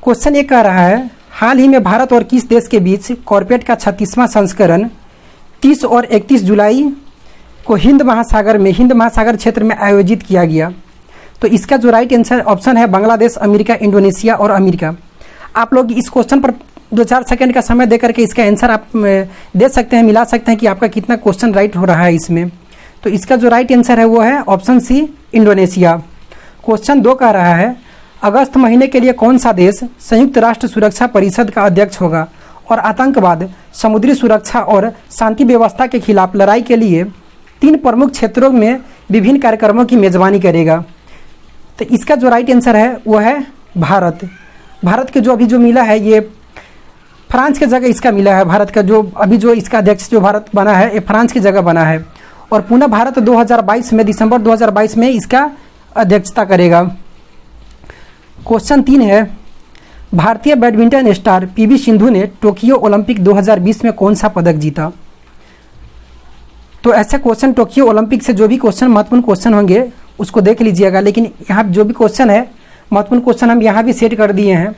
Question ये कह रहा है, हाल ही में भारत और किस देश के बीच कॉर्पेट का 36वां संस्करण 30 और 31 जुलाई को हिंद महासागर क्षेत्र में आयोजित किया गया? तो इसका जो राइट आंसर ऑप्शन है बांग्लादेश, अमेरिका, इंडोनेशिया और अमेरिका। आप लोग इस क्वेश्चन पर 2-4 सेकंड का समय देकर के इसका आंसर आप दे सकते हैं, मिला सकते हैं कि आपका कितना क्वेश्चन राइट हो रहा है इसमें। तो इसका जो राइट आंसर है वो है ऑप्शन सी, इंडोनेशिया। क्वेश्चन 2 कह रहा है, अगस्त महीने के लिए कौन सा देश संयुक्त राष्ट्र सुरक्षा परिषद का अध्यक्ष होगा और आतंकवाद, समुद्री सुरक्षा और शांति व्यवस्था के खिलाफ लड़ाई के लिए 3 प्रमुख क्षेत्रों में विभिन्न कार्यक्रमों की मेजबानी करेगा? तो इसका जो राइट आंसर है वो है भारत। भारत के जो अभी जो मिला है ये फ्रांस के जगह इसका मिला है। भारत का जो अभी जो इसका अध्यक्ष जो भारत बना है ये फ्रांस की जगह बना है और पुनः भारत 2022 में दिसंबर 2022 में इसका अध्यक्षता करेगा। क्वेश्चन 3 है, भारतीय बैडमिंटन स्टार पीवी सिंधु ने टोक्यो ओलंपिक 2020 में कौन सा पदक जीता? तो ऐसे क्वेश्चन टोक्यो ओलंपिक से जो भी क्वेश्चन महत्वपूर्ण क्वेश्चन होंगे उसको देख लीजिएगा, लेकिन यहाँ जो भी क्वेश्चन है महत्वपूर्ण क्वेश्चन हम यहाँ भी सेट कर दिए हैं।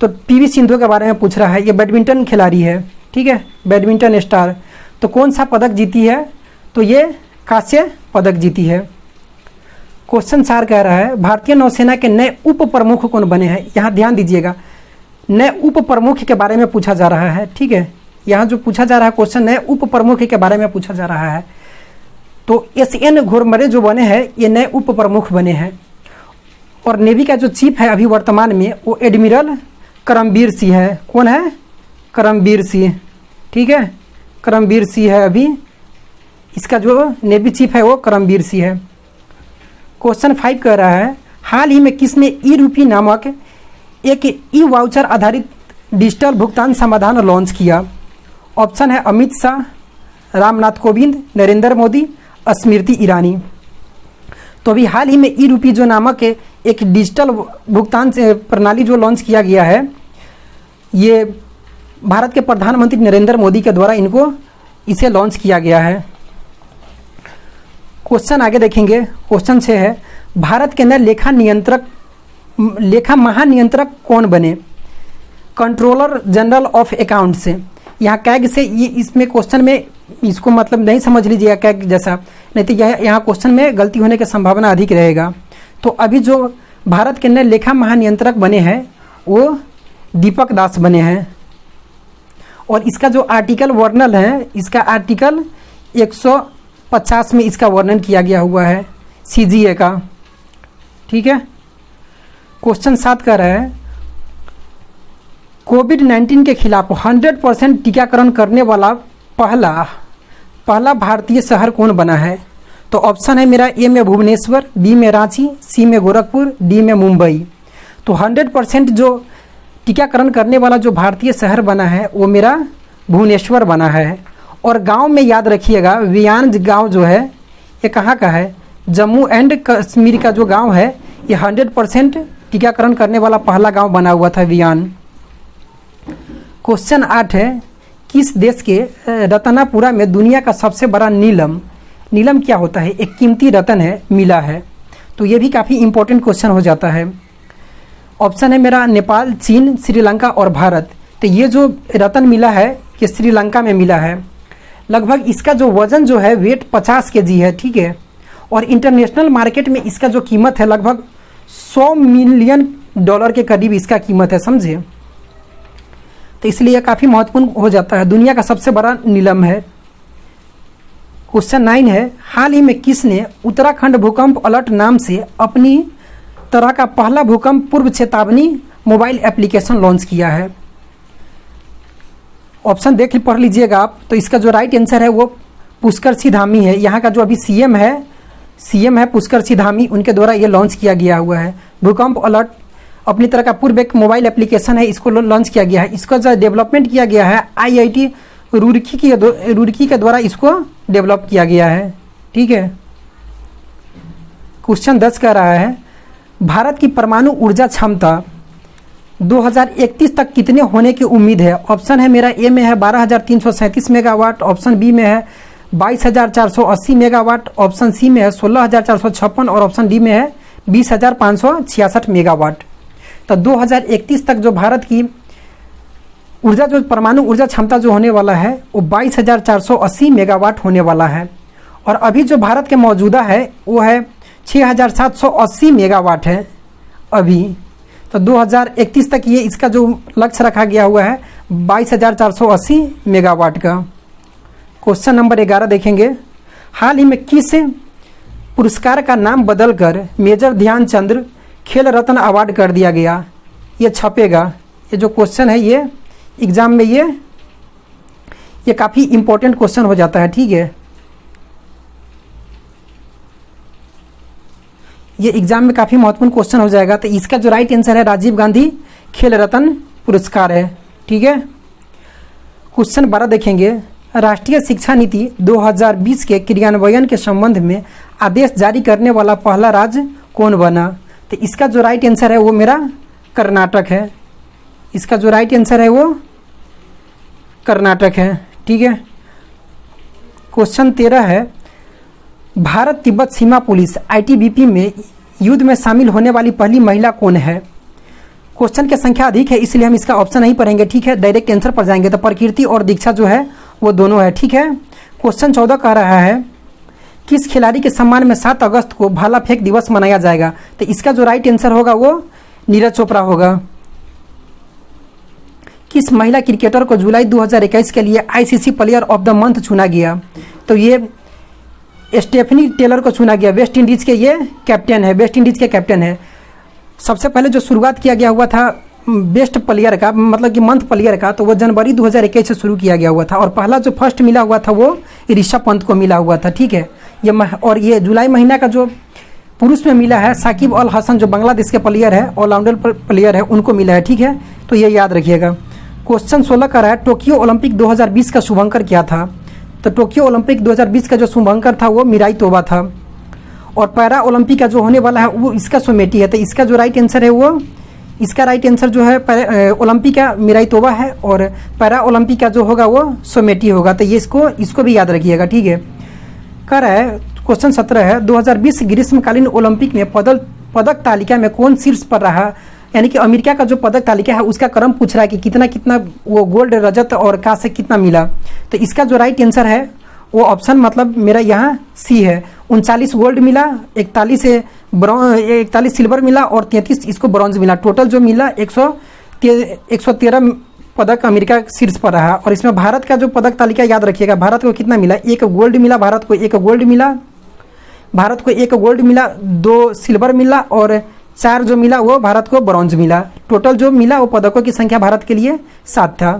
तो पीवी सिंधु के बारे में पूछ रहा है, ये बैडमिंटन खिलाड़ी है, ठीक है, बैडमिंटन स्टार। तो कौन सा पदक जीती है? तो ये कांस्य पदक जीती है। क्वेश्चन 4 कह रहा है, भारतीय नौसेना के नए उप प्रमुख कौन बने हैं? यहाँ ध्यान दीजिएगा, नए उप प्रमुख के बारे में पूछा जा रहा है, ठीक है। यहाँ जो पूछा जा रहा है क्वेश्चन नए उप प्रमुख के बारे में पूछा जा रहा है। तो SN घोरमरे जो बने हैं ये नए उप प्रमुख बने हैं और नेवी का जो चीफ है अभी वर्तमान में वो एडमिरल करमबीर सिंह है। कौन है? करमबीर सिंह, ठीक है, करमबीर सिंह है अभी इसका जो नेवी चीफ है वो करमबीर सिंह है। क्वेश्चन 5 कह रहा है, हाल ही में किसने ई रूपी नामक एक ई वाउचर आधारित डिजिटल भुगतान समाधान लॉन्च किया? ऑप्शन है अमित शाह, रामनाथ कोविंद, नरेंद्र मोदी, स्मृति ईरानी। तो अभी हाल ही में ई रूपी जो नामक एक डिजिटल भुगतान प्रणाली जो लॉन्च किया गया है ये भारत के प्रधानमंत्री नरेंद्र मोदी के द्वारा इसे लॉन्च किया गया है। क्वेश्चन आगे देखेंगे, क्वेश्चन 6 है, भारत के नए लेखा महानियंत्रक कौन बने? कंट्रोलर जनरल ऑफ अकाउंट से। यहाँ कैग से ये इसमें क्वेश्चन में इसको मतलब नहीं समझ लीजिएगा कैग जैसा, नहीं तो यहाँ क्वेश्चन में गलती होने की संभावना अधिक रहेगा। तो अभी जो भारत के नए लेखा महानियंत्रक बने हैं वो दीपक दास बने हैं और इसका जो आर्टिकल वर्णन है इसका आर्टिकल 150 में इसका वर्णन किया गया हुआ है CGA का, ठीक है। क्वेश्चन 7 कह रहा है, कोविड-19 के खिलाफ 100% टीकाकरण करने वाला पहला भारतीय शहर कौन बना है? तो ऑप्शन है मेरा ए में भुवनेश्वर, बी में रांची, सी में गोरखपुर, डी में मुंबई। तो 100% जो टीकाकरण करने वाला जो भारतीय शहर बना है वो मेरा भुवनेश्वर बना है। और गांव में याद रखिएगा, वियान गांव जो है ये कहाँ का है? जम्मू एंड कश्मीर का जो गांव है ये 100% टीकाकरण करने वाला पहला गांव बना हुआ था वियान। क्वेश्चन 8 है, किस देश के रतनापुरा में दुनिया का सबसे बड़ा नीलम क्या होता है? एक कीमती रतन है, मिला है। तो ये भी काफ़ी इंपॉर्टेंट क्वेश्चन हो जाता है। ऑप्शन है मेरा नेपाल, चीन, श्रीलंका और भारत। तो ये जो रतन मिला है ये श्रीलंका में मिला है। लगभग इसका जो वजन जो है वेट 50 kg है, ठीक है। और इंटरनेशनल मार्केट में इसका जो कीमत है लगभग $100 मिलियन के करीब इसका कीमत है, समझे। तो इसलिए काफ़ी महत्वपूर्ण हो जाता है, दुनिया का सबसे बड़ा नीलम है। क्वेश्चन 9 है, हाल ही में किसने उत्तराखंड भूकंप अलर्ट नाम से अपनी तरह का पहला भूकंप पूर्व चेतावनी मोबाइल एप्लीकेशन लॉन्च किया है? ऑप्शन पढ़ लीजिएगा आप। तो इसका जो राइट आंसर है वो पुष्कर सिंह धामी है। यहाँ का जो अभी सीएम है पुष्कर सिंह धामी, उनके द्वारा ये लॉन्च किया गया हुआ है। भूकंप अलर्ट अपनी तरह का पूर्व एक मोबाइल एप्लीकेशन है, इसको लॉन्च किया गया है। इसका जो डेवलपमेंट किया गया है IIT रुड़की के द्वारा इसको डेवलप किया गया है, ठीक है। क्वेश्चन 10 कह रहा है, भारत की परमाणु ऊर्जा क्षमता 2031 तक कितने होने की उम्मीद है? ऑप्शन है मेरा ए में है 12,337 मेगावाट, ऑप्शन बी में है 22,480 मेगावाट, ऑप्शन सी में है 16,456 और ऑप्शन डी में है 20,566 मेगावाट। तो 2031 तक जो भारत की ऊर्जा जो परमाणु ऊर्जा क्षमता जो होने वाला है वो 22,480 मेगावाट होने वाला है। और अभी जो भारत के मौजूदा है वो है 6,780 मेगावाट है अभी। तो 2031 तक ये इसका जो लक्ष्य रखा गया हुआ है 22,480 मेगावाट का। क्वेश्चन नंबर 11 देखेंगे, हाल ही में किस पुरस्कार का नाम बदलकर मेजर ध्यानचंद खेल रत्न अवार्ड कर दिया गया? ये छपेगा, ये जो क्वेश्चन है ये एग्जाम में ये काफ़ी इंपॉर्टेंट क्वेश्चन हो जाता है, ठीक है। ये एग्जाम में काफ़ी महत्वपूर्ण क्वेश्चन हो जाएगा। तो इसका जो राइट आंसर है राजीव गांधी खेल रत्न पुरस्कार है, ठीक है। क्वेश्चन 12 देखेंगे, राष्ट्रीय शिक्षा नीति 2020 के क्रियान्वयन के संबंध में आदेश जारी करने वाला पहला राज्य कौन बना? तो इसका जो राइट आंसर है वो मेरा कर्नाटक है। इसका जो राइट आंसर है वो कर्नाटक है, ठीक है। क्वेश्चन 13 है, भारत तिब्बत सीमा पुलिस ITBP में युद्ध में शामिल होने वाली पहली महिला कौन है? क्वेश्चन की संख्या अधिक है इसलिए हम इसका ऑप्शन नहीं पढ़ेंगे, ठीक है, डायरेक्ट आंसर पर जाएंगे। तो प्रकृति और दीक्षा जो है वो दोनों है, ठीक है। क्वेश्चन 14 कह रहा है, किस खिलाड़ी के सम्मान में 7 अगस्त को भाला फेंक दिवस मनाया जाएगा? तो इसका जो राइट आंसर होगा वो नीरज चोपड़ा होगा। किस महिला क्रिकेटर को जुलाई 2021 के लिए ICC player of the month चुना गया? तो ये स्टेफनी टेलर को चुना गया। वेस्ट इंडीज़ के ये कैप्टन है, वेस्ट इंडीज़ के कैप्टन है। सबसे पहले जो शुरुआत किया गया हुआ था बेस्ट प्लेयर का, मतलब कि मंथ प्लेयर का, तो वो जनवरी 2021 से शुरू किया गया हुआ था। और पहला जो फर्स्ट मिला हुआ था वो ऋषभ पंत को मिला हुआ था, ठीक है। और ये जुलाई महीना का जो पुरुष में मिला है साकिब अल हसन, जो बांग्लादेश के प्लेयर है, ऑलराउंडर प्लेयर है, उनको मिला है, ठीक है। तो ये याद रखिएगा। क्वेश्चन 16 का रहा है, टोक्यो ओलंपिक 2020 का शुभंकर क्या था? तो टोक्यो ओलंपिक 2020 का जो शुभंकर था वो मिराई तोबा था। और पैरा ओलंपिक का जो होने वाला है वो इसका सोमेटी है। तो इसका जो राइट आंसर है वो, इसका राइट आंसर जो है ओलंपिक का मिराई तोबा है और पैरा ओलंपिक का जो होगा वो सोमेटी होगा। तो ये इसको भी याद रखिएगा, ठीक है। कह रहा है क्वेश्चन 17 है, 2020 ग्रीष्मकालीन ओलंपिक में पदक तालिका में कौन शीर्ष पर रहा? यानी कि अमेरिका का जो पदक तालिका है उसका क्रम पूछ रहा है कि कितना कितना वो गोल्ड, रजत और कांस्य कितना मिला। तो इसका जो राइट आंसर है वो ऑप्शन मतलब मेरा यहाँ सी है। 39 गोल्ड मिला, 41 सिल्वर मिला और 33 इसको ब्रॉन्ज मिला। टोटल जो मिला 113 पदक अमेरिका शीर्ष पर रहा। और इसमें भारत का जो पदक तालिका याद रखिएगा, भारत को कितना मिला? 1 गोल्ड मिला, भारत को 1 गोल्ड मिला, भारत को 1 गोल्ड मिला, 2 सिल्वर मिला और 4 जो मिला वो भारत को ब्रॉन्ज मिला। टोटल जो मिला वो पदकों की संख्या भारत के लिए 7 था।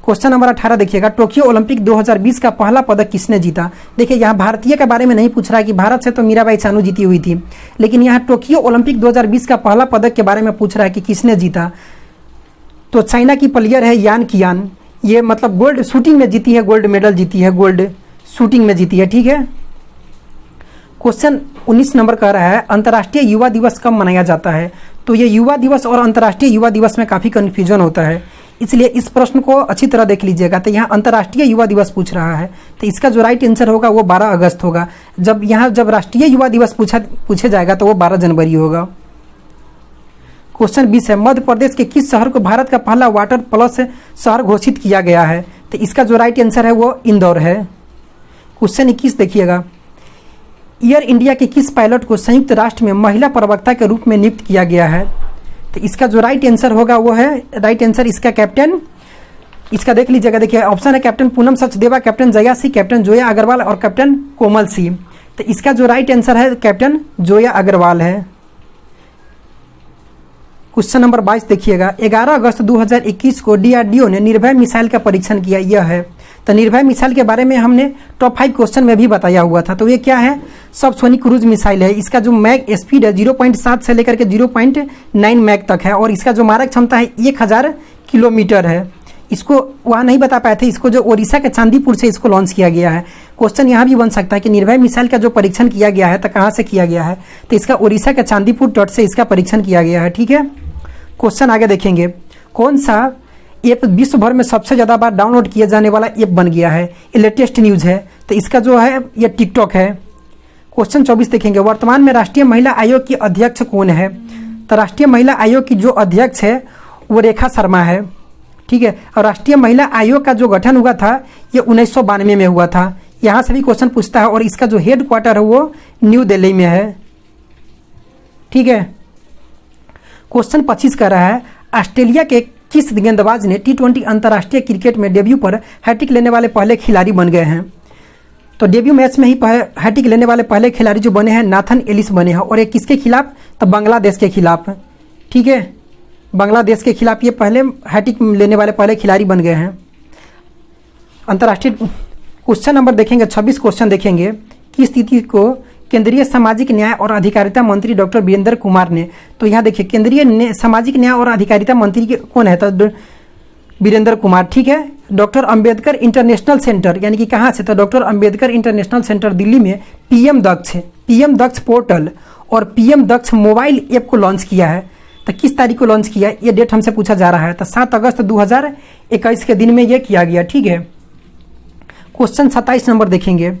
क्वेश्चन नंबर 18 देखिएगा, टोक्यो ओलंपिक 2020 का पहला पदक किसने जीता? देखिए यहाँ भारतीय के बारे में नहीं पूछ रहा है कि भारत से तो मीराबाई चानू जीती हुई थी, लेकिन यहाँ टोक्यो ओलंपिक 2020 का पहला पदक के बारे में पूछ रहा है कि किसने जीता। तो चाइना की प्लेयर है यान कियान, ये मतलब गोल्ड शूटिंग में जीती है, गोल्ड मेडल जीती है, गोल्ड शूटिंग में जीती है, ठीक है। क्वेश्चन 19 नंबर कह रहा है, अंतर्राष्ट्रीय युवा दिवस कब मनाया जाता है? तो ये युवा दिवस और अंतर्राष्ट्रीय युवा दिवस में काफ़ी कन्फ्यूजन होता है, इसलिए इस प्रश्न को अच्छी तरह देख लीजिएगा। तो यहाँ अंतर्राष्ट्रीय युवा दिवस पूछ रहा है, तो इसका जो राइट आंसर होगा वो 12 अगस्त होगा। जब राष्ट्रीय युवा दिवस पूछे जाएगा तो वो 12 जनवरी होगा। क्वेश्चन 20 है, मध्य प्रदेश के किस शहर को भारत का पहला वाटर प्लस शहर घोषित किया गया है? तो इसका जो राइट आंसर है वो इंदौर है। क्वेश्चन 21 देखिएगा, एयर इंडिया के किस पायलट को संयुक्त राष्ट्र में महिला प्रवक्ता के रूप में नियुक्त किया गया है? तो इसका जो राइट आंसर होगा वो है, राइट आंसर इसका कैप्टन, इसका देख लीजिएगा, देखिए ऑप्शन है captain Poonam Sachdeva, captain Jaya Singh, captain Zoya Agarwal और कैप्टन कोमल सिंह। तो इसका जो राइट आंसर है कैप्टन जोया अग्रवाल है। क्वेश्चन नंबर 22 देखिएगा, 11 अगस्त 2021 को DRDO ने निर्भय मिसाइल का परीक्षण किया, यह है। तो निर्भय मिसाइल के बारे में हमने टॉप 5 क्वेश्चन में भी बताया हुआ था। तो ये क्या है? सबसोनिक क्रूज मिसाइल है। इसका जो मैग स्पीड है 0.7 से लेकर के 0.9 मैग तक है और इसका जो मारक क्षमता है 1000 किलोमीटर है। इसको वहाँ नहीं बता पाए थे, इसको जो ओडिशा के चांदीपुर से इसको लॉन्च किया गया है। क्वेश्चन यहाँ भी बन सकता है कि निर्भय मिसाइल का जो परीक्षण किया गया है तो कहाँ से किया गया है? तो इसका ओडिशा के चांदीपुर तट से इसका परीक्षण किया गया है, ठीक है। क्वेश्चन आगे देखेंगे, कौन सा ऐप विश्व भर में सबसे ज़्यादा बार डाउनलोड किया जाने वाला ऐप बन गया है? ये लेटेस्ट न्यूज़ है। तो इसका जो है ये टिकटॉक है। क्वेश्चन 24 देखेंगे, वर्तमान में राष्ट्रीय महिला आयोग की अध्यक्ष कौन है? तो राष्ट्रीय महिला आयोग की जो अध्यक्ष है वो रेखा शर्मा है, ठीक है। और राष्ट्रीय महिला आयोग का जो गठन हुआ था ये 1992 में हुआ था। यहाँ से भी क्वेश्चन पूछता है और इसका जो हेड क्वार्टर है वो न्यू दिल्ली में है, ठीक है। क्वेश्चन 25 कर रहा है, ऑस्ट्रेलिया के किस गेंदबाज ने T20 अंतर्राष्ट्रीय क्रिकेट में डेब्यू पर हैट्रिक लेने वाले पहले खिलाड़ी बन गए हैं? तो डेब्यू मैच में ही हैट्रिक लेने वाले पहले खिलाड़ी जो बने हैं नाथन एलिस बने हैं। और ये किसके खिलाफ? तो बांग्लादेश के खिलाफ, ठीक है। बांग्लादेश के खिलाफ ये पहले हैट्रिक लेने वाले पहले खिलाड़ी बन गए हैं अंतर्राष्ट्रीय। क्वेश्चन नंबर देखेंगे 26 क्वेश्चन देखेंगे कि स्थिति को केंद्रीय सामाजिक न्याय और अधिकारिता मंत्री डॉक्टर वीरेंद्र कुमार ने, तो यहाँ देखिए केंद्रीय सामाजिक न्याय और अधिकारिता मंत्री कौन है? तो वीरेंद्र कुमार, ठीक है। डॉक्टर अंबेडकर इंटरनेशनल सेंटर यानी कि कहाँ से? तो doctor Ambedkar international centre Delhi में पीएम दक्ष है, पीएम दक्ष पोर्टल और पीएम दक्ष मोबाइल ऐप को लॉन्च किया है। तो किस तारीख को लॉन्च किया? ये डेट हमसे पूछा जा रहा है। तो 7 अगस्त 2021 के दिन में ये किया गया, ठीक है। क्वेश्चन 27 नंबर देखेंगे,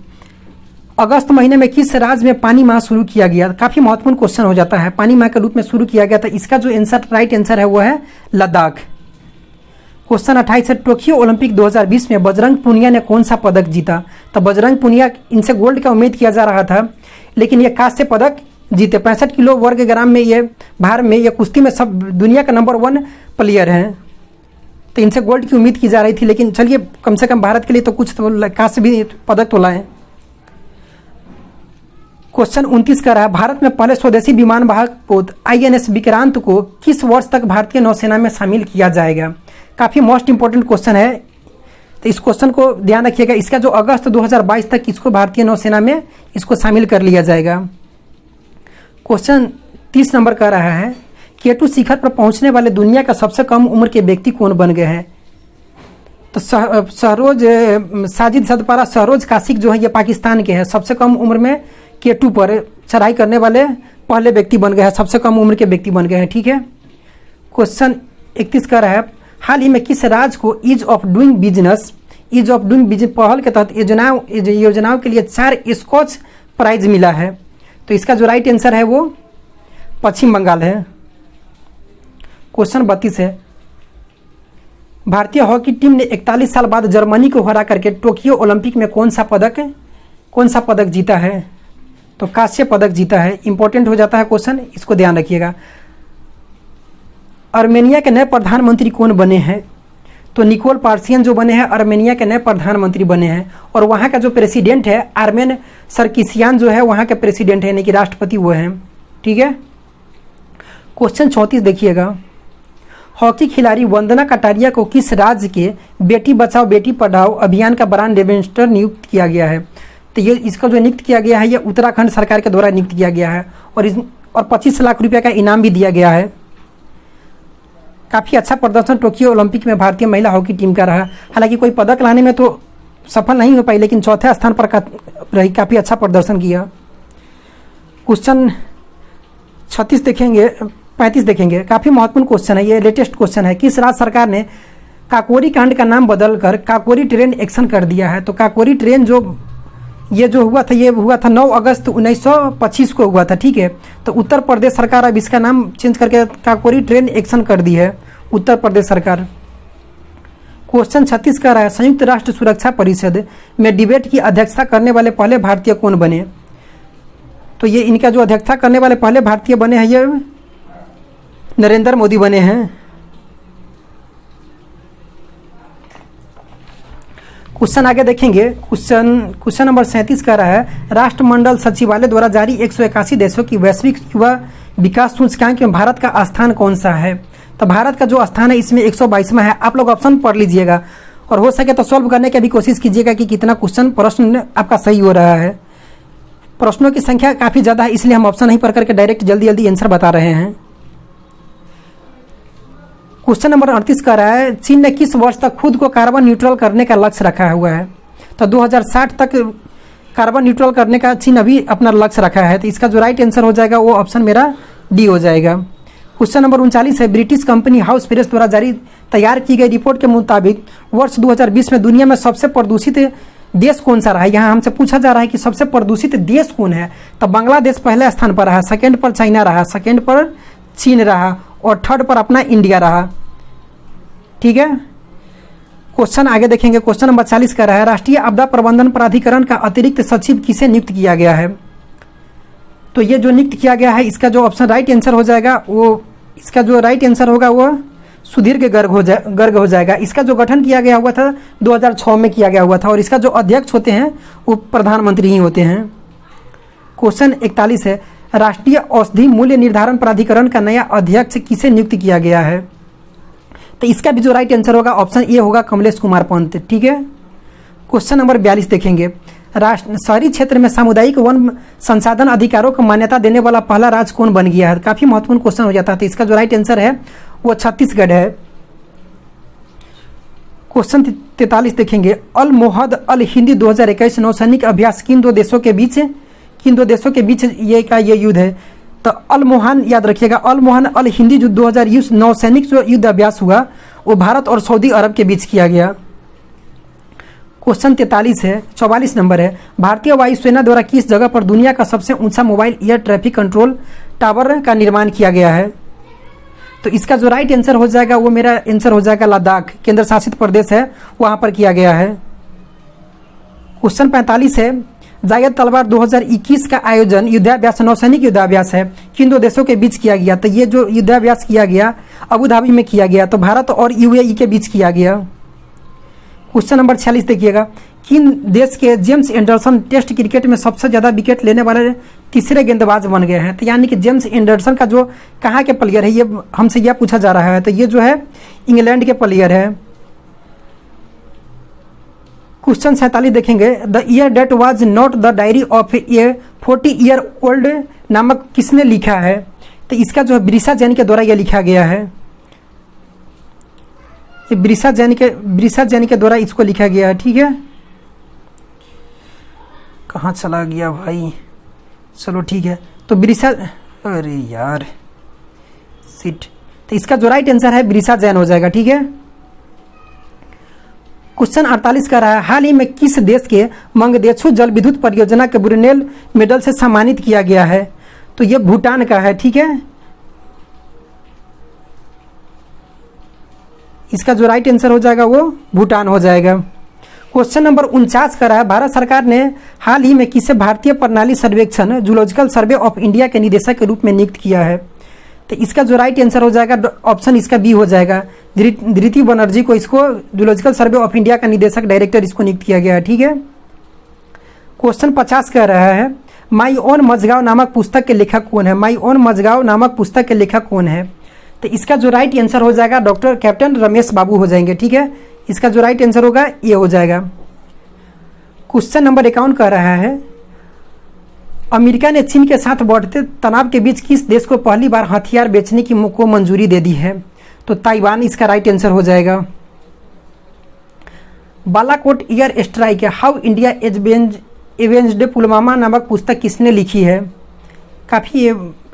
अगस्त महीने में किस राज्य में पानी माह शुरू किया गया? काफी महत्वपूर्ण क्वेश्चन हो जाता है। पानी माह के रूप में शुरू किया गया था। इसका जो आंसर राइट आंसर है वो है लद्दाख। क्वेश्चन 28 है, टोक्यो ओलंपिक 2020 में बजरंग पुनिया ने कौन सा पदक जीता? तो बजरंग पुनिया, इनसे गोल्ड का उम्मीद किया जा रहा था लेकिन ये कांस्य पदक जीते। 65 किलो वर्ग ग्राम में ये भार में ये कुश्ती में सब दुनिया का नंबर 1 प्लेयर हैं। तो इनसे गोल्ड की उम्मीद की जा रही थी लेकिन चलिए कम से कम भारत के लिए तो कुछ तो कांस्य भी पदक तो लाए। क्वेश्चन 29 का रहा है, भारत में पहले स्वदेशी विमान वाहक पोत INS विक्रांत को किस वर्ष तक भारतीय नौसेना में शामिल किया जाएगा? काफी मोस्ट इंपोर्टेंट क्वेश्चन है, तो इस क्वेश्चन को ध्यान रखिएगा। इसका जो अगस्त 2022 तक इसको भारतीय नौसेना में इसको शामिल कर लिया जाएगा। क्वेश्चन 30 नंबर का रहा है, K2 शिखर पर पहुंचने वाले दुनिया का सबसे कम उम्र के व्यक्ति कौन बन गए हैं? तो सहरोज साजिद सदपारा सहरोज कासिक जो है ये पाकिस्तान के हैं। सबसे कम उम्र में K2 पर चढ़ाई करने वाले पहले व्यक्ति बन गए हैं, सबसे कम उम्र के व्यक्ति बन गए हैं, ठीक है। क्वेश्चन 31 का रहा है, हाल ही में किस राज्य को ईज ऑफ डूइंग बिजनेस पहल के तहत योजनाओं के लिए 4 स्कॉच प्राइज मिला है? तो इसका जो राइट आंसर है वो पश्चिम बंगाल है। क्वेश्चन 32 है, भारतीय हॉकी टीम ने 41 साल बाद जर्मनी को हरा करके टोक्यो ओलंपिक में कौन सा पदक जीता है? तो कांस्य पदक जीता है। इंपॉर्टेंट हो जाता है क्वेश्चन, इसको ध्यान रखिएगा। आर्मेनिया के नए प्रधानमंत्री कौन बने हैं? तो निकोल पार्सियन जो बने हैं आर्मेनिया के नए प्रधानमंत्री बने हैं। और वहाँ का जो प्रेसिडेंट है आर्मेन सरकिसियान जो है वहाँ के प्रेसिडेंट है यानी कि राष्ट्रपति वो हैं, ठीक है। क्वेश्चन 34 देखिएगा, हॉकी खिलाड़ी वंदना कटारिया को किस राज्य के बेटी बचाओ बेटी पढ़ाओ अभियान का ब्रांड एम्बेसडर नियुक्त किया गया है? तो ये इसका जो नियुक्त किया गया है ये उत्तराखंड सरकार के द्वारा नियुक्त किया गया है और 25 लाख रुपये का इनाम भी दिया गया है। काफ़ी अच्छा प्रदर्शन टोक्यो ओलंपिक में भारतीय महिला हॉकी टीम का रहा। हालांकि कोई पदक लाने में तो सफल नहीं हो पाई लेकिन चौथे स्थान पर रही, काफ़ी अच्छा प्रदर्शन किया। क्वेश्चन 35 देखेंगे, काफ़ी महत्वपूर्ण क्वेश्चन है, ये लेटेस्ट क्वेश्चन है। किस राज्य सरकार ने काकोरी कांड का नाम बदलकर काकोरी ट्रेन एक्शन कर दिया है? तो काकोरी ट्रेन जो हुआ था ये हुआ था 9 अगस्त 1925 को हुआ था, ठीक है। तो उत्तर प्रदेश सरकार अब इसका नाम चेंज करके काकोरी ट्रेन एक्शन कर दी है उत्तर प्रदेश सरकार। क्वेश्चन 36 का रहा है, संयुक्त राष्ट्र सुरक्षा परिषद में डिबेट की अध्यक्षता करने वाले पहले भारतीय कौन बने? तो ये इनका जो अध्यक्षता करने वाले पहले भारतीय बने हैं ये नरेंद्र मोदी बने हैं। क्वेश्चन आगे देखेंगे, क्वेश्चन नंबर 37 का रहा है, राष्ट्रमंडल सचिवालय द्वारा जारी 181 देशों की वैश्विक युवा विकास सूचकांक में भारत का स्थान कौन सा है? तो भारत का जो स्थान है इसमें 122वां है। आप लोग ऑप्शन पढ़ लीजिएगा और हो सके तो सॉल्व करने की भी कोशिश कीजिएगा कि कितना प्रश्न आपका सही हो रहा है। प्रश्नों की संख्या काफ़ी ज़्यादा है इसलिए हम ऑप्शन नहीं पढ़ करके डायरेक्ट जल्दी आंसर बता रहे हैं। क्वेश्चन नंबर 38 का रहा है, चीन ने किस वर्ष तक खुद को कार्बन न्यूट्रल करने का लक्ष्य रखा हुआ है? तो 2060 तक कार्बन न्यूट्रल करने का चीन अभी अपना लक्ष्य रखा है। तो इसका जो राइट आंसर हो जाएगा वो ऑप्शन मेरा डी हो जाएगा। क्वेश्चन नंबर 39 है, ब्रिटिश कंपनी हाउस प्रेस द्वारा तैयार की गई रिपोर्ट के मुताबिक वर्ष 2020 में दुनिया में सबसे प्रदूषित देश कौन सा रहा है? यहाँ हमसे पूछा जा रहा है कि सबसे प्रदूषित देश कौन है? तो बांग्लादेश पहले स्थान पर रहा, सेकेंड पर चाइना रहा, सेकेंड पर चीन रहा और थर्ड पर अपना इंडिया रहा। ठीक है, क्वेश्चन आगे देखेंगे। क्वेश्चन नंबर 40 का रहा है, राष्ट्रीय आपदा प्रबंधन प्राधिकरण का अतिरिक्त सचिव किसे नियुक्त किया गया है? तो ये जो नियुक्त किया गया है, इसका जो ऑप्शन राइट आंसर हो जाएगा वो, इसका जो राइट आंसर होगा वो सुधीर गर्ग हो जाएगा। इसका जो गठन किया गया हुआ था 2006 में किया गया हुआ था और इसका जो अध्यक्ष होते हैं वो प्रधानमंत्री ही होते हैं। क्वेश्चन 41 है, राष्ट्रीय औषधि मूल्य निर्धारण प्राधिकरण का नया अध्यक्ष किसे नियुक्त किया गया है? तो इसका भी जो राइट आंसर होगा ऑप्शन ए होगा, कमलेश कुमार पंत। ठीक है, क्वेश्चन नंबर 42 देखेंगे। शहरी क्षेत्र में सामुदायिक वन संसाधन अधिकारों को मान्यता देने वाला पहला राज्य कौन बन गया है? काफी महत्वपूर्ण क्वेश्चन हो जाता है। तो इसका जो राइट आंसर है वो छत्तीसगढ़ है। क्वेश्चन 43 देखेंगे। अल मोहद अल हिंदी 2021 नौसैनिक अभ्यास किन दो देशों के बीच ये युद्ध है? तो अल मोहन याद रखिएगा, अल मोहन अल हिंदी जो 2020 नौसैनिक जो युद्ध अभ्यास हुआ वो भारत और सऊदी अरब के बीच किया गया। क्वेश्चन 44 नंबर है, भारतीय वायुसेना द्वारा किस जगह पर दुनिया का सबसे ऊंचा mobile air traffic control tower का निर्माण किया गया है? तो इसका जो राइट आंसर हो जाएगा वो मेरा आंसर हो जाएगा लद्दाख, केंद्र शासित प्रदेश है, वहां पर किया गया है। क्वेश्चन 45 है, जायद तलवार 2021 का आयोजन युद्धाभ्यास नौसैनिक युद्धाभ्यास है, किन दो देशों के बीच किया गया? तो ये जो युद्धाभ्यास किया गया अबू धाबी में किया गया, तो भारत और यूएई के बीच किया गया। क्वेश्चन नंबर 46 देखिएगा, किन देश के जेम्स एंडरसन टेस्ट क्रिकेट में सबसे ज़्यादा विकेट लेने वाले तीसरे गेंदबाज बन गए हैं? तो यानी कि जेम्स एंडरसन का जो कहाँ के प्लेयर है, ये हमसे यह पूछा जा रहा है। तो ये जो है इंग्लैंड के प्लेयर है। क्वेश्चन 47 देखेंगे, the year that was not the diary of a 40 year old नामक किसने लिखा है? तो इसका जो है ब्रिसा जैन के द्वारा यह लिखा गया है। ब्रिसा जैन के द्वारा इसको लिखा गया है। ठीक है, कहाँ चला गया भाई? चलो ठीक है, तो अरे यार सिट, तो इसका जो राइट आंसर है ब्रिसा जैन हो जाएगा। ठीक है, क्वेश्चन 48 का रहा है, हाल ही में किस देश के मंगदेछू जल विद्युत परियोजना के ब्रुनेल मेडल से सम्मानित किया गया है? तो ये भूटान का है। ठीक है, इसका जो राइट आंसर हो जाएगा वो भूटान हो जाएगा। क्वेश्चन नंबर 49 का रहा है, भारत सरकार ने हाल ही में किसे भारतीय प्रणाली सर्वेक्षण जूलॉजिकल सर्वे ऑफ इंडिया के निदेशक के रूप में नियुक्त किया है? तो इसका जो राइट आंसर हो जाएगा ऑप्शन इसका बी हो जाएगा, धृति बनर्जी को इसको जूलॉजिकल सर्वे ऑफ इंडिया का निदेशक डायरेक्टर इसको नियुक्त किया गया है। ठीक है, क्वेश्चन 50 कह रहा है, माई ओन मजगांव नामक पुस्तक के लेखक कौन है? माई ओन मजगांव नामक पुस्तक के लेखक कौन है? तो इसका जो राइट आंसर हो जाएगा डॉक्टर कैप्टन रमेश बाबू हो जाएंगे। ठीक है, इसका जो राइट आंसर होगा ये हो जाएगा। क्वेश्चन नंबर 51 कह रहा है, अमेरिका ने चीन के साथ बढ़ते तनाव के बीच किस देश को पहली बार हथियार बेचने की को मंजूरी दे दी है? तो ताइवान इसका राइट आंसर हो जाएगा। Balakot air strike how India एवेंज्ड Pulwama नामक पुस्तक किसने लिखी है? काफ़ी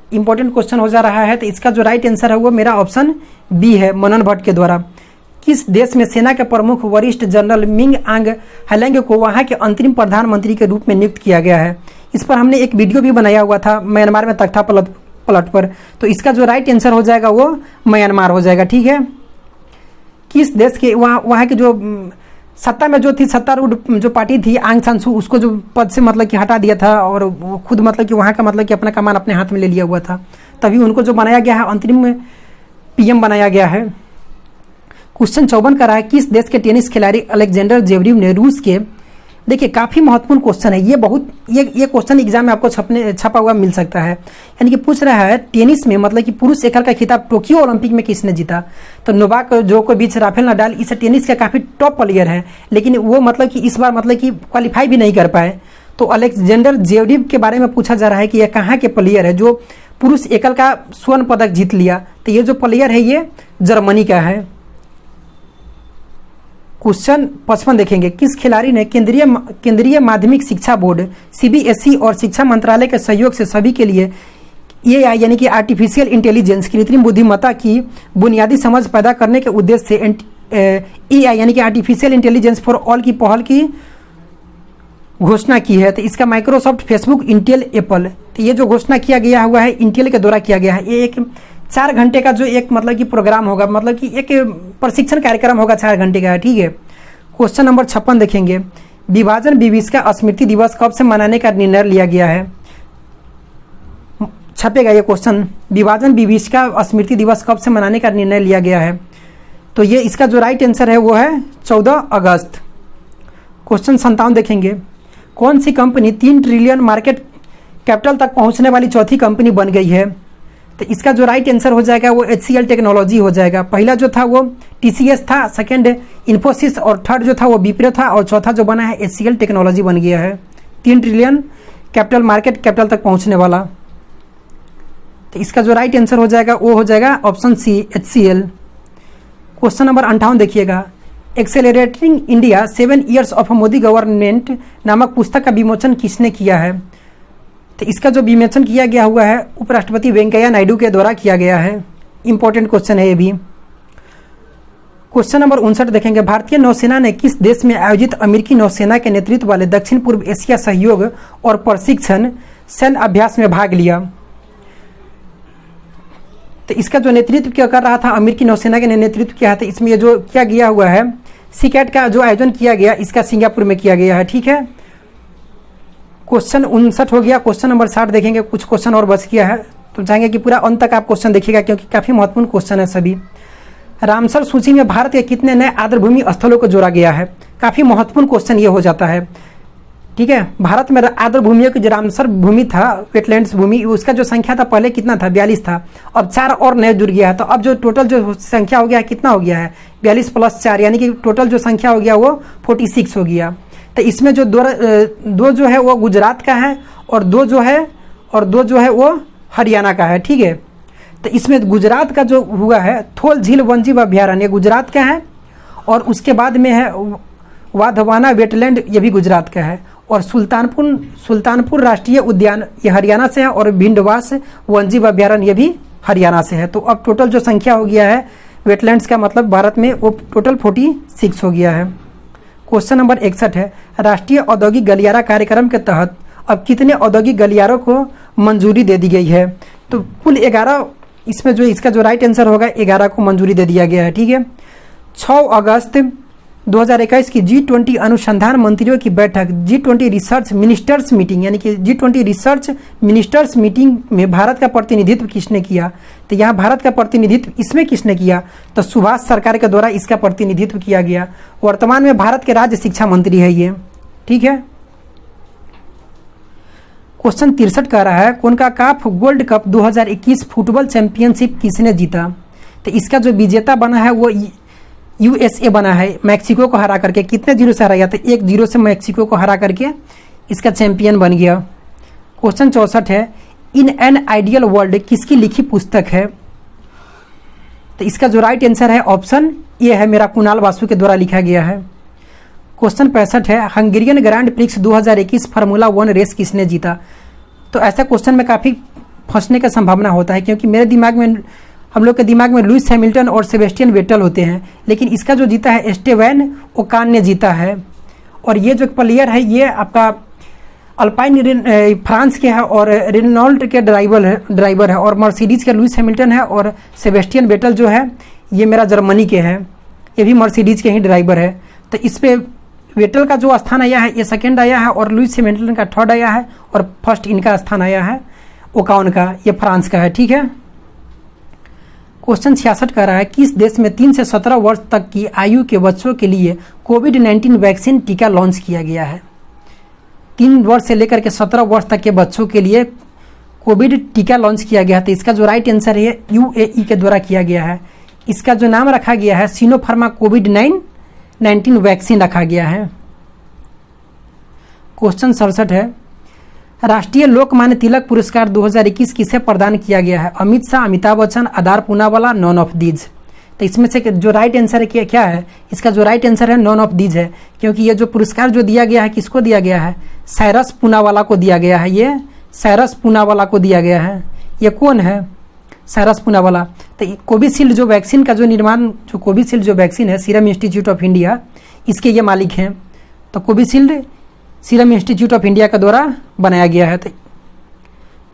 इंपॉर्टेंट क्वेश्चन हो जा रहा है। तो इसका जो राइट आंसर है वो मेरा ऑप्शन बी है, मनन भट्ट के द्वारा। किस देश में सेना के प्रमुख वरिष्ठ जनरल मिंग आंग हलेंग को वहां के अंतरिम प्रधानमंत्री के रूप में नियुक्त किया गया है? इस पर हमने एक वीडियो भी बनाया हुआ था, म्यांमार में तख्ता पलट पर। तो इसका जो राइट आंसर हो जाएगा वो म्यांमार हो जाएगा। ठीक है, किस देश के वहाँ की जो सत्ता में जो थी, सत्तारूढ़ जो पार्टी थी आंग सान सू, उसको जो पद से मतलब कि हटा दिया था और वो खुद मतलब कि वहाँ का मतलब कि अपना कमान अपने हाथ में ले लिया हुआ था, तभी उनको जो बनाया गया है अंतरिम पीएम बनाया गया है। क्वेश्चन 54 का रहा है, किस देश के टेनिस खिलाड़ी अलेक्जेंडर जेवरेव ने रूस के, देखिए काफ़ी महत्वपूर्ण क्वेश्चन है ये क्वेश्चन एग्जाम में आपको छपा हुआ मिल सकता है। यानी कि पूछ रहा है टेनिस में मतलब कि पुरुष एकल का खिताब टोक्यो ओलंपिक में किसने जीता? तो नोवाक जोकोविच, राफेल नडाल, इस टेनिस का काफ़ी टॉप प्लेयर है, लेकिन वो मतलब कि इस बार मतलब कि क्वालिफाई भी नहीं कर पाए। तो अलेक्जेंडर जेवरेव के बारे में पूछा जा रहा है कि यह कहाँ के प्लेयर है जो पुरुष एकल का स्वर्ण पदक जीत लिया? तो ये जो प्लेयर है ये जर्मनी का है। क्वेश्चन 55 देखेंगे, किस खिलाड़ी ने केंद्रीय माध्यमिक शिक्षा बोर्ड सीबीएसई और शिक्षा मंत्रालय के सहयोग से सभी के लिए एआई यानी कि आर्टिफिशियल इंटेलिजेंस कृत्रिम बुद्धिमत्ता की बुनियादी समझ पैदा करने के उद्देश्य से एआई यानी कि आर्टिफिशियल इंटेलिजेंस फॉर ऑल की पहल की घोषणा की है? तो इसका माइक्रोसॉफ्ट, फेसबुक, इंटेल, एप्पल, तो ये जो घोषणा किया गया हुआ है इंटेल के द्वारा किया गया है। ये एक 4 घंटे का जो एक मतलब कि प्रोग्राम होगा, मतलब कि एक प्रशिक्षण कार्यक्रम होगा 4 घंटे का, ठीक है। क्वेश्चन नंबर 56 देखेंगे, विभाजन विभीषिका स्मृति दिवस कब से मनाने का निर्णय लिया गया है? छपेगा ये क्वेश्चन, विभाजन विभीषिका स्मृति दिवस कब से मनाने का निर्णय लिया गया है? तो ये इसका जो राइट आंसर है वो है 14 अगस्त। क्वेश्चन 57 देखेंगे, कौन सी कंपनी 3 ट्रिलियन मार्केट कैपिटल तक पहुंचने वाली चौथी कंपनी बन गई है? तो इसका जो राइट आंसर हो जाएगा वो HCL टेक्नोलॉजी हो जाएगा। पहला जो था वो TCS था, सेकंड इन्फोसिस, और थर्ड जो था वो विप्रो था, और चौथा जो बना है HCL टेक्नोलॉजी बन गया है। 3 ट्रिलियन कैपिटल मार्केट कैपिटल तक पहुंचने वाला। तो इसका जो राइट आंसर हो जाएगा वो हो जाएगा option C, HCL। Question number 58 देखिएगा, accelerating India 7 years of Modi government नामक पुस्तक का विमोचन किसने किया है? तो इसका जो विमोचन किया गया हुआ है उपराष्ट्रपति वेंकैया नायडू के द्वारा किया गया है। इंपॉर्टेंट क्वेश्चन है ये भी। क्वेश्चन नंबर 59 देखेंगे, भारतीय नौसेना ने किस देश में आयोजित अमेरिकी नौसेना के नेतृत्व वाले दक्षिण पूर्व एशिया सहयोग और प्रशिक्षण सैन्य अभ्यास में भाग लिया? तो इसका जो नेतृत्व क्या कर रहा था, अमेरिकी नौसेना के नेतृत्व किया था। इसमें ये जो क्या गया हुआ है, सीकैट का जो आयोजन किया गया, इसका सिंगापुर में किया गया है, ठीक है। क्वेश्चन 59 हो गया। क्वेश्चन नंबर 60 देखेंगे, कुछ क्वेश्चन और बच गया है, तो चाहेंगे कि पूरा अंत तक आप क्वेश्चन देखिएगा क्योंकि काफी महत्वपूर्ण क्वेश्चन है सभी। रामसर सूची में भारत के कितने नए आर्द्रभूमि स्थलों को जोड़ा गया है? काफी महत्वपूर्ण क्वेश्चन ये हो जाता है, ठीक है। भारत में आर्द्रभूमियों की जो रामसर भूमि था, वेटलैंड्स भूमि, उसका जो संख्या था पहले कितना था, 42 था। अब 4 और नए जुड़ गया है, तो अब जो टोटल जो संख्या हो गया है कितना हो गया है, 42 + 4, यानी कि टोटल जो संख्या हो गया वो 46 हो गया। तो इसमें जो दो जो है वो गुजरात का है, और दो जो है वो हरियाणा का है, ठीक है। तो इसमें गुजरात का जो हुआ है थोल झील वन्यजीव अभ्यारण्य गुजरात का है, और उसके बाद में है वाधवाना वेटलैंड, ये भी गुजरात का है, और सुल्तानपुर राष्ट्रीय उद्यान ये हरियाणा से है, और भिंडवास वन्यजीव अभ्यारण्य ये भी हरियाणा से है। तो अब टोटल जो संख्या हो गया है वेटलैंड्स का, मतलब भारत में, वो टोटल 46 हो गया है। क्वेश्चन नंबर 61 है, राष्ट्रीय औद्योगिक गलियारा कार्यक्रम के तहत अब कितने औद्योगिक गलियारों को मंजूरी दे दी गई है? तो कुल 11, इसमें जो इसका जो राइट आंसर होगा 11 को मंजूरी दे दिया गया है, ठीक है। 6 अगस्त 2021 की G20 अनुसंधान मंत्रियों की बैठक, G20 रिसर्च मिनिस्टर्स मीटिंग, यानी कि G20 रिसर्च मिनिस्टर्स मीटिंग में भारत का प्रतिनिधित्व किसने किया? तो यहाँ भारत का प्रतिनिधित्व इसमें किसने किया? तो सुभाष सरकार के द्वारा इसका प्रतिनिधित्व किया गया। वर्तमान में भारत के राज्य शिक्षा मंत्री है ये, ठीक है। क्वेश्चन 63 कह रहा है, कोनकाकाफ गोल्ड कप 2021 फुटबॉल चैंपियनशिप किसने जीता? तो इसका जो विजेता बना है वो USA बना है, मैक्सिको को हरा करके। कितने 0 से हराया था? 1-0 से मैक्सिको को हरा करके इसका चैंपियन बन गया। क्वेश्चन 64 है, इन एन आइडियल वर्ल्ड किसकी लिखी पुस्तक है? तो इसका जो राइट आंसर है ऑप्शन ए है, मेरा कुणाल वासु के द्वारा लिखा गया है। क्वेश्चन 65 है, Hungarian grand prix 2021 formula 1 race किसने जीता? तो ऐसा क्वेश्चन में काफ़ी फंसने का संभावना होता है, क्योंकि मेरे दिमाग में, हम लोग के दिमाग में लुइस हैमिल्टन और सेबेस्टियन वेटल होते हैं, लेकिन इसका जो जीता है एस्टेवन ओकान ने जीता है। और ये जो प्लेयर है ये आपका अल्पाइन फ्रांस के है, और रेनॉल्ट के ड्राइवर है, और मर्सिडीज के लुइस हैमिल्टन है, और सेबेस्टियन वेटल जो है ये मेरा जर्मनी के हैं, ये भी मर्सिडीज के ही ड्राइवर है। तो इस पे वेटल का जो स्थान आया है ये सेकंड आया है, और लुइस हैमिल्टन का थर्ड आया है, और फर्स्ट इनका स्थान आया है ओकान का, ये फ्रांस का है, ठीक है। क्वेश्चन 66 कह रहा है, किस देश में 3 से 17 वर्ष तक की आयु के बच्चों के लिए कोविड-19 वैक्सीन टीका लॉन्च किया गया है? 3 वर्ष से लेकर के 17 वर्ष तक के बच्चों के लिए कोविड टीका लॉन्च किया गया था। इसका जो राइट आंसर है UAE के द्वारा किया गया है। इसका जो नाम रखा गया है सिनोफार्मा कोविड-19 वैक्सीन रखा गया है। क्वेश्चन 67 है, राष्ट्रीय लोकमान्य तिलक पुरस्कार 2021 किसे प्रदान किया गया है? अमित शाह, अमिताभ बच्चन, आधार पूनावाला, नॉन ऑफ दीज। तो इसमें से जो राइट आंसर है क्या है? इसका जो राइट आंसर है नॉन ऑफ दीज है, क्योंकि ये जो पुरस्कार जो दिया गया है किसको दिया गया है? साइरस पूनावाला को दिया गया है। ये साइरस पूनावाला को दिया गया है। ये कौन है? साइरस पूनावाला। तो कोविशील्ड जो वैक्सीन का जो निर्माण, जो कोविशील्ड जो वैक्सीन है सीरम इंस्टीट्यूट ऑफ इंडिया, इसके ये मालिक हैं। तो Covishield serum institute of India के द्वारा बनाया गया है। तो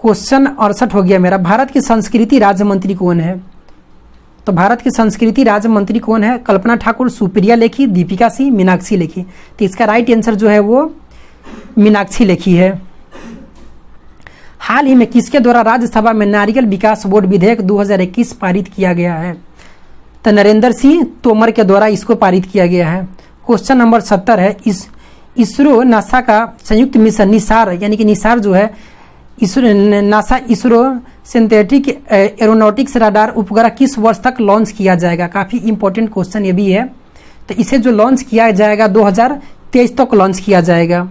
क्वेश्चन 68 हो गया मेरा। भारत की संस्कृति राज्य मंत्री कौन है? तो भारत की संस्कृति राज्य मंत्री कौन है? कल्पना ठाकुर, सुप्रिया लेखी, दीपिका सिंह, मीनाक्षी लेखी। तो इसका राइट आंसर जो है वो मीनाक्षी लेखी है। हाल ही में किसके द्वारा राज्यसभा में नारियल विकास बोर्ड विधेयक 2021 पारित किया गया है? तो नरेंद्र सिंह तोमर के द्वारा इसको पारित किया गया है। क्वेश्चन नंबर 70 है, इसरो नासा का संयुक्त मिशन निसार, यानी कि निसार जो है NASA ISRO synthetic aeronautics radar उपग्रह किस वर्ष तक लॉन्च किया जाएगा? काफ़ी इंपॉर्टेंट क्वेश्चन ये भी है। तो इसे जो लॉन्च किया जाएगा 2023 तक लॉन्च किया जाएगा।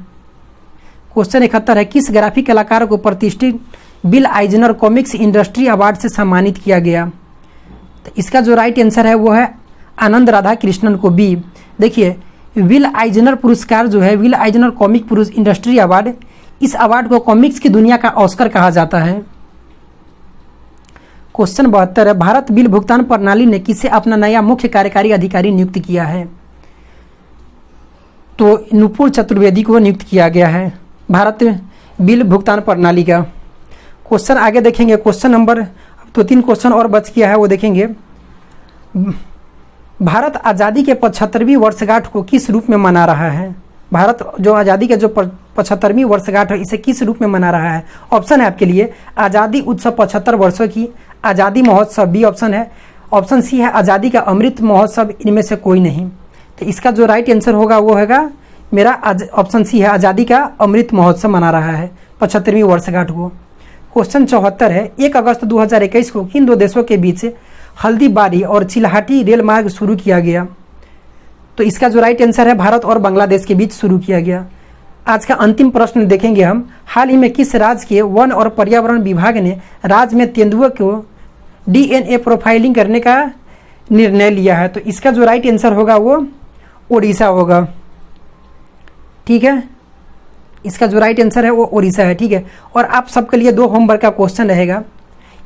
क्वेश्चन 71 है, किस ग्राफिक कलाकार को प्रतिष्ठित बिल आइजनर कॉमिक्स इंडस्ट्री अवार्ड से सम्मानित किया गया? तो इसका जो राइट आंसर है वो है आनंद राधा कृष्णन को बी। देखिए विल आइजनर पुरस्कार जो है, विल आइजनर कॉमिक पुरुष इंडस्ट्री अवार्ड, इस अवार्ड को कॉमिक्स की दुनिया का ऑस्कर कहा जाता है। क्वेश्चन 72 है, भारत बिल भुगतान प्रणाली ने किसे अपना नया मुख्य कार्यकारी अधिकारी नियुक्त किया है? तो नुपुर चतुर्वेदी को नियुक्त किया गया है भारत बिल भुगतान प्रणाली का। क्वेश्चन आगे देखेंगे, क्वेश्चन नंबर 2-3 क्वेश्चन और बच गया है वो देखेंगे। भारत आज़ादी के 75वीं वर्षगांठ को किस रूप में मना रहा है? भारत जो आज़ादी के जो 75वीं वर्षगांठ है इसे किस रूप में मना रहा है? ऑप्शन है आपके लिए आज़ादी उत्सव 75 वर्षों की, आज़ादी महोत्सव बी ऑप्शन है, ऑप्शन सी है आज़ादी का अमृत महोत्सव, इनमें से कोई नहीं। तो इसका जो राइट आंसर होगा वो होगा मेरा ऑप्शन सी है, आज़ादी का अमृत महोत्सव मना रहा है 75वीं वर्षगांठ को। क्वेश्चन 74 है, 1 अगस्त 2021 को किन दो देशों के बीच हल्दीबारी और चिल्हाटी रेल मार्ग शुरू किया गया? तो इसका जो राइट आंसर है भारत और बांग्लादेश के बीच शुरू किया गया। आज का अंतिम प्रश्न देखेंगे हम, हाल ही में किस राज्य के वन और पर्यावरण विभाग ने राज्य में तेंदुए को DNA प्रोफाइलिंग करने का निर्णय लिया है? तो इसका जो राइट आंसर होगा वो उड़ीसा होगा। ठीक है, इसका जो राइट आंसर है वो उड़ीसा है। ठीक है, और आप सबके लिए 2 होमवर्क का क्वेश्चन रहेगा।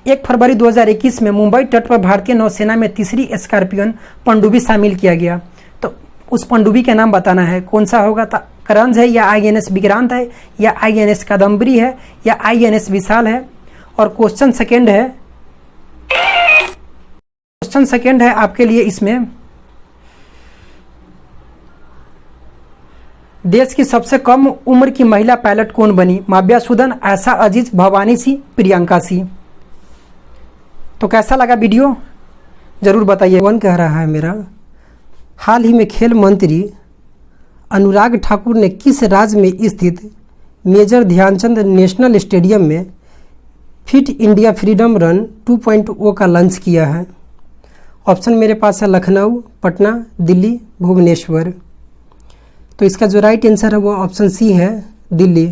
1 फरवरी 2021 में मुंबई तट पर भारतीय नौसेना में तीसरी स्कॉर्पियन पनडुब्बी शामिल किया गया। तो उस पनडुब्बी का नाम बताना है, कौन सा होगा? करंज है या INS विक्रांत है या INS कादम्बरी है या INS विशाल है? और क्वेश्चन सेकेंड है आपके लिए इसमें, देश की सबसे कम उम्र की महिला पायलट कौन बनी? माव्या सुदन, आशा अजीज, भवानी सिंह, प्रियंका सिंह। तो कैसा लगा वीडियो जरूर बताइए। कौन कह रहा है मेरा, हाल ही में खेल मंत्री अनुराग ठाकुर ने किस राज्य में स्थित मेजर ध्यानचंद नेशनल स्टेडियम में फिट इंडिया फ्रीडम रन 2.0 का लॉन्च किया है? ऑप्शन मेरे पास है लखनऊ, पटना, दिल्ली, भुवनेश्वर। तो इसका जो राइट आंसर है वो ऑप्शन सी है, दिल्ली।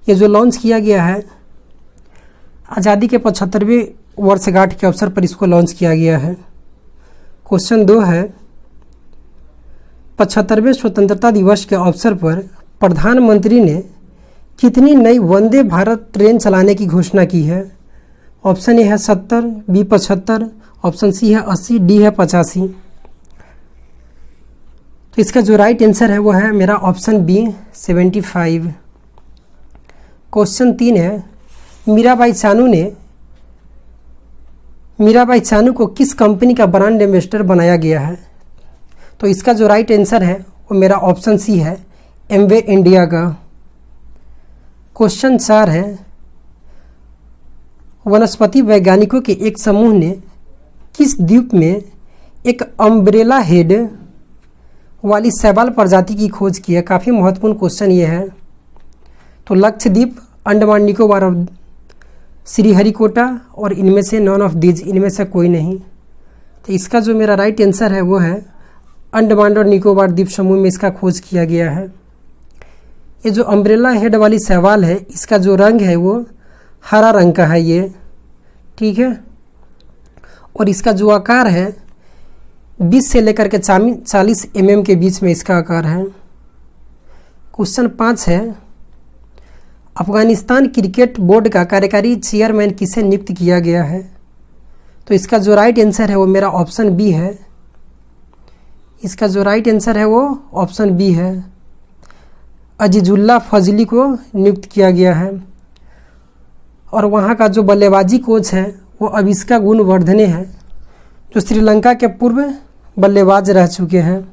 ये जो लॉन्च किया गया है आज़ादी के 75वें वर्षगांठ के अवसर पर इसको लॉन्च किया गया है। क्वेश्चन 2 है, 75वें स्वतंत्रता दिवस के अवसर पर प्रधानमंत्री ने कितनी नई वंदे भारत ट्रेन चलाने की घोषणा की है? ऑप्शन ए है 70, बी 75, ऑप्शन सी है 80, डी है 85। तो इसका जो राइट आंसर है वो है मेरा ऑप्शन बी 75। क्वेश्चन 3 है, मीराबाई चानू को किस कंपनी का ब्रांड एम्बेसडर बनाया गया है? तो इसका जो राइट आंसर है वो मेरा ऑप्शन सी है, एमवे इंडिया का। क्वेश्चन 4 है, वनस्पति वैज्ञानिकों के एक समूह ने किस द्वीप में एक अम्ब्रेला हेड वाली शैवाल प्रजाति की खोज की है? काफ़ी महत्वपूर्ण क्वेश्चन ये है। तो लक्षद्वीप, अंडमान निकोबार और श्रीहरिकोटा, और इनमें से नॉन ऑफ दीज, इनमें से कोई नहीं। तो इसका जो मेरा राइट आंसर है वो है अंडमान और निकोबार द्वीप समूह में इसका खोज किया गया है। ये जो अम्ब्रेला हेड वाली शैवाल है इसका जो रंग है वो हरा रंग का है ये। ठीक है, और इसका जो आकार है 20 से लेकर के 40 mm के बीच में इसका आकार है। क्वेश्चन 5 है, अफगानिस्तान क्रिकेट बोर्ड का कार्यकारी चेयरमैन किसे नियुक्त किया गया है? तो इसका जो राइट आंसर है वो मेरा ऑप्शन बी है। इसका जो राइट आंसर है वो ऑप्शन बी है, अजीजुल्ला फजली को नियुक्त किया गया है। और वहाँ का जो बल्लेबाजी कोच है वो अविष्का गुणवर्धने है, जो श्रीलंका के पूर्व बल्लेबाज रह चुके हैं।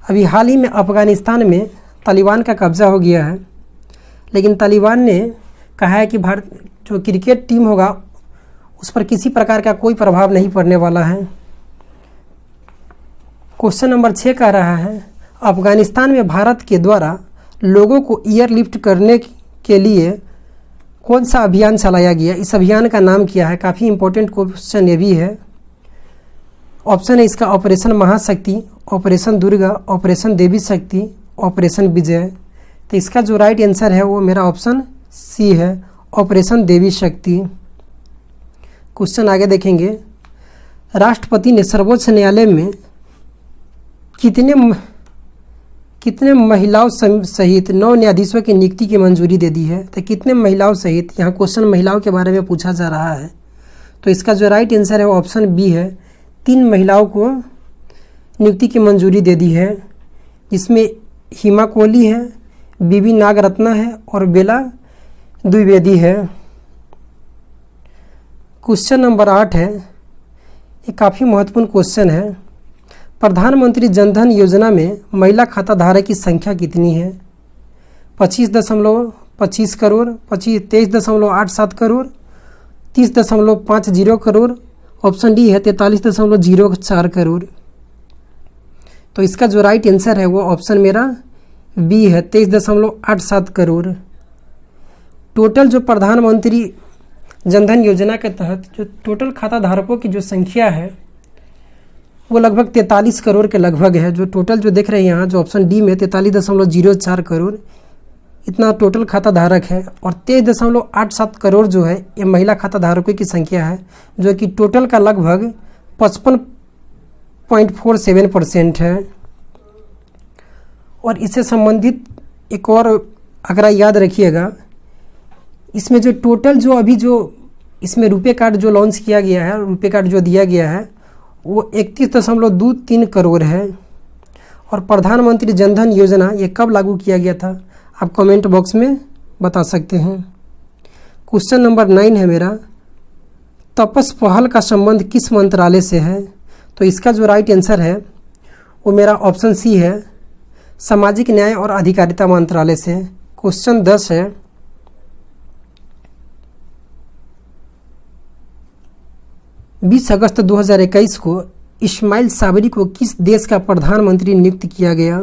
अभी हाल ही में अफ़गानिस्तान में तालिबान का कब्ज़ा हो गया है, लेकिन तालिबान ने कहा है कि भारत जो क्रिकेट टीम होगा उस पर किसी प्रकार का कोई प्रभाव नहीं पड़ने वाला है। क्वेश्चन नंबर 6 कह रहा है, अफ़गानिस्तान में भारत के द्वारा लोगों को एयरलिफ्ट करने के लिए कौन सा अभियान चलाया गया? इस अभियान का नाम क्या है? काफ़ी इंपॉर्टेंट क्वेश्चन ये भी है। ऑप्शन है इसका ऑपरेशन महाशक्ति, ऑपरेशन दुर्गा, ऑपरेशन देवी शक्ति, ऑपरेशन विजय। तो इसका जो राइट आंसर है वो मेरा ऑप्शन सी है, ऑपरेशन देवी शक्ति। क्वेश्चन आगे देखेंगे, राष्ट्रपति ने सर्वोच्च न्यायालय में कितने महिलाओं सहित 9 न्यायाधीशों की नियुक्ति की मंजूरी दे दी है? तो कितने महिलाओं सहित, यहाँ क्वेश्चन महिलाओं के बारे में पूछा जा रहा है, तो इसका जो राइट आंसर है वो ऑप्शन बी है, 3 महिलाओं को नियुक्ति की मंजूरी दे दी है, जिसमें हिमा कोहली है, बीबी नागरत्ना है और बेला द्विवेदी है। क्वेश्चन नंबर 8 है, ये काफ़ी महत्वपूर्ण क्वेश्चन है। प्रधानमंत्री जनधन योजना में महिला खाता धारक की संख्या कितनी है? 25.25 करोड़, 23.87 करोड़, 30.50 करोड़, ऑप्शन डी है 43.04 करोड़। तो इसका जो राइट आंसर है वो ऑप्शन मेरा बी है, 23.87 करोड़। टोटल जो प्रधानमंत्री जनधन योजना के तहत जो टोटल खाता धारकों की जो संख्या है वो लगभग 43 करोड़ के लगभग है। जो टोटल जो देख रहे हैं यहाँ जो ऑप्शन डी में 43.04 करोड़ इतना टोटल खाता धारक है, और 23.87 करोड़ जो है ये महिला खाता धारकों की संख्या है, जो कि टोटल का लगभग 55.47% है। और इससे संबंधित एक और आंकड़ा याद रखिएगा, इसमें जो टोटल जो अभी जो इसमें रुपए कार्ड जो लॉन्च किया गया है, रुपए कार्ड जो दिया गया है वो 31.23 करोड़ है। और प्रधानमंत्री जनधन योजना ये कब लागू किया गया था आप कमेंट बॉक्स में बता सकते हैं। क्वेश्चन नंबर 9 है मेरा, तपस पहल का संबंध किस मंत्रालय से है? तो इसका जो राइट आंसर है वो मेरा ऑप्शन सी है, सामाजिक न्याय और अधिकारिता मंत्रालय से। क्वेश्चन 10 है, 20 अगस्त 2021 को इस्माइल साबरी को किस देश का प्रधानमंत्री नियुक्त किया गया?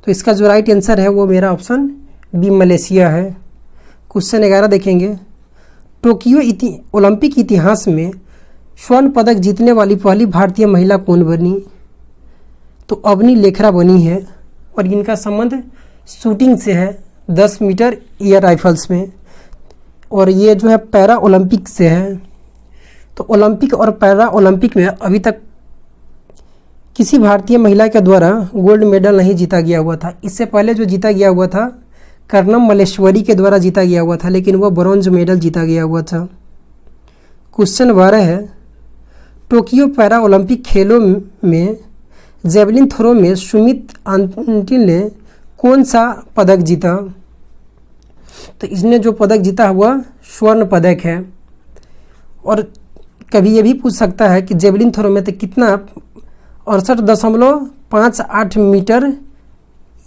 तो इसका जो राइट आंसर है वो मेरा ऑप्शन बी मलेशिया है। क्वेश्चन 11 देखेंगे, टोक्यो ओलंपिक इतिहास में स्वर्ण पदक जीतने वाली पहली भारतीय महिला कौन बनी? तो अवनी लेखरा बनी है, और इनका संबंध शूटिंग से है, 10 मीटर एयर राइफल्स में, और ये जो है पैरा ओलंपिक से है। तो ओलंपिक और पैरा ओलंपिक में अभी तक किसी भारतीय महिला के द्वारा गोल्ड मेडल नहीं जीता गया हुआ था। इससे पहले जो जीता गया हुआ था कर्णम मल्लेश्वरी के द्वारा जीता गया हुआ था, लेकिन वह ब्रॉन्ज मेडल जीता गया हुआ था। क्वेश्चन 12 है, टोक्यो पैरा ओलंपिक खेलों में जेवलिन थ्रो में सुमित आंटिल ने कौन सा पदक जीता? तो इसने जो पदक जीता हुआ स्वर्ण पदक है। और कभी ये भी पूछ सकता है कि जेवलिन थ्रो में तो कितना 68.58 मीटर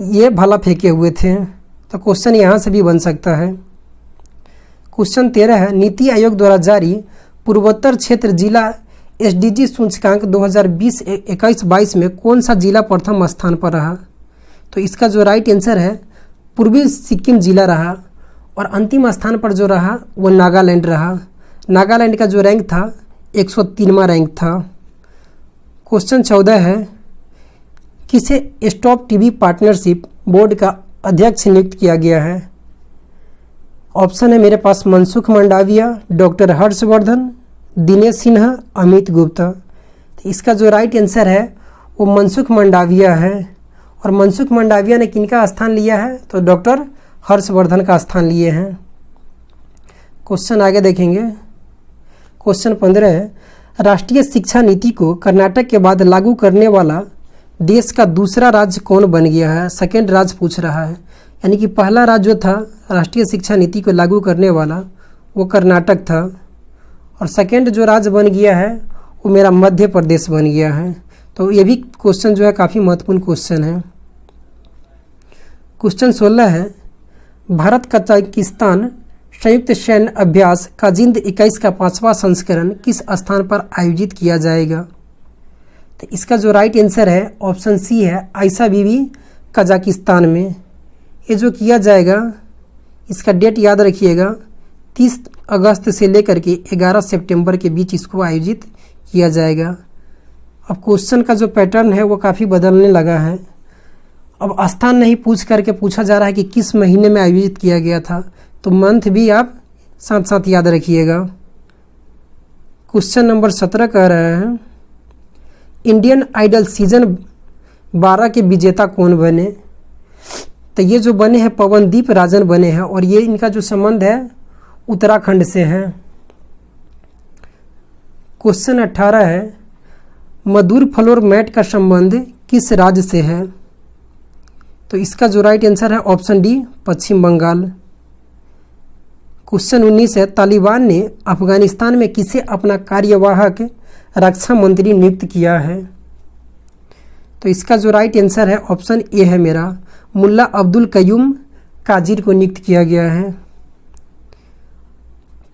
ये भाला फेंके हुए थे, तो क्वेश्चन यहाँ से भी बन सकता है। क्वेश्चन 13 है, नीति आयोग द्वारा जारी पूर्वोत्तर क्षेत्र जिला एसडीजी सूचकांक 2020-21-22 में कौन सा जिला प्रथम स्थान पर रहा? तो इसका जो राइट आंसर है पूर्वी सिक्किम जिला रहा, और अंतिम स्थान पर जो रहा वो नागालैंड रहा। नागालैंड का जो रैंक था 103वां रैंक था। क्वेश्चन 14 है, किसे स्टॉप टीबी पार्टनरशिप बोर्ड का अध्यक्ष नियुक्त किया गया है? ऑप्शन है मेरे पास मनसुख मंडाविया, डॉक्टर हर्षवर्धन, दिनेश सिन्हा, अमित गुप्ता। तो इसका जो राइट आंसर है वो मनसुख मंडाविया है, और मनसुख मंडाविया ने किनका स्थान लिया है? तो डॉक्टर हर्षवर्धन का स्थान लिए हैं। क्वेश्चन आगे देखेंगे। क्वेश्चन 15 है, राष्ट्रीय शिक्षा नीति को कर्नाटक के बाद लागू करने वाला देश का दूसरा राज्य कौन बन गया है? सेकेंड राज्य पूछ रहा है। यानी कि पहला राज्य जो था राष्ट्रीय शिक्षा नीति को लागू करने वाला वो कर्नाटक था, और सेकेंड जो राज्य बन गया है वो मेरा मध्य प्रदेश बन गया है। तो ये भी क्वेश्चन जो है काफ़ी महत्वपूर्ण क्वेश्चन है। क्वेश्चन 16 है, भारत कजाकिस्तान संयुक्त सैन्य अभ्यास काजिंद 21 का 5वां संस्करण किस स्थान पर आयोजित किया जाएगा? तो इसका जो राइट आंसर है ऑप्शन सी है, आयशा बीबी कजाकिस्तान में। ये जो किया जाएगा इसका डेट याद रखिएगा, 30 अगस्त से लेकर के 11 सितंबर के बीच इसको आयोजित किया जाएगा। अब क्वेश्चन का जो पैटर्न है वो काफ़ी बदलने लगा है। अब स्थान नहीं पूछ करके पूछा जा रहा है कि किस महीने में आयोजित किया गया था, तो मंथ भी आप साथ साथ याद रखिएगा। क्वेश्चन नंबर 17 कह रहा है, इंडियन आइडल सीजन 12 के विजेता कौन बने? तो ये जो बने हैं पवनदीप राजन बने हैं, और ये इनका जो संबंध है उत्तराखंड से है। क्वेश्चन 18 है, मधुर फ्लोर मैट का संबंध किस राज्य से है? तो इसका जो राइट आंसर है ऑप्शन डी, पश्चिम बंगाल। क्वेश्चन 19 है, तालिबान ने अफगानिस्तान में किसे अपना कार्यवाहक रक्षा मंत्री नियुक्त किया है? तो इसका जो राइट आंसर है ऑप्शन ए है मेरा, मुल्ला अब्दुल कयूम काजिर को नियुक्त किया गया है।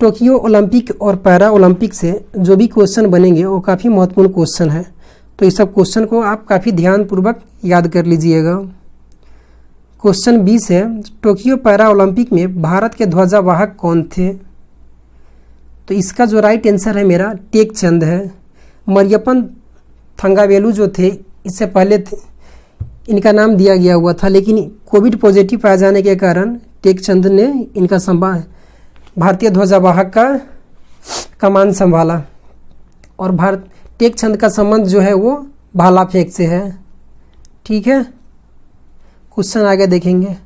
टोक्यो ओलंपिक और पैरा ओलंपिक से जो भी क्वेश्चन बनेंगे वो काफ़ी महत्वपूर्ण क्वेश्चन है, तो इस सब क्वेश्चन को आप काफ़ी ध्यानपूर्वक याद कर लीजिएगा। क्वेश्चन 20 है, टोक्यो पैरा ओलंपिक में भारत के ध्वजावाहक कौन थे? तो इसका जो राइट आंसर है मेरा टेक चंद है। मरियप्पन थंगावेलु जो थे इससे पहले इनका नाम दिया गया हुआ था, लेकिन कोविड पॉजिटिव पाए जाने के कारण टेक चंद ने इनका भारतीय ध्वजावाहक का कमान संभाला, और टेक चंद का संबंध जो है वो भाला फेंक से है। ठीक है, क्वेश्चन आगे देखेंगे,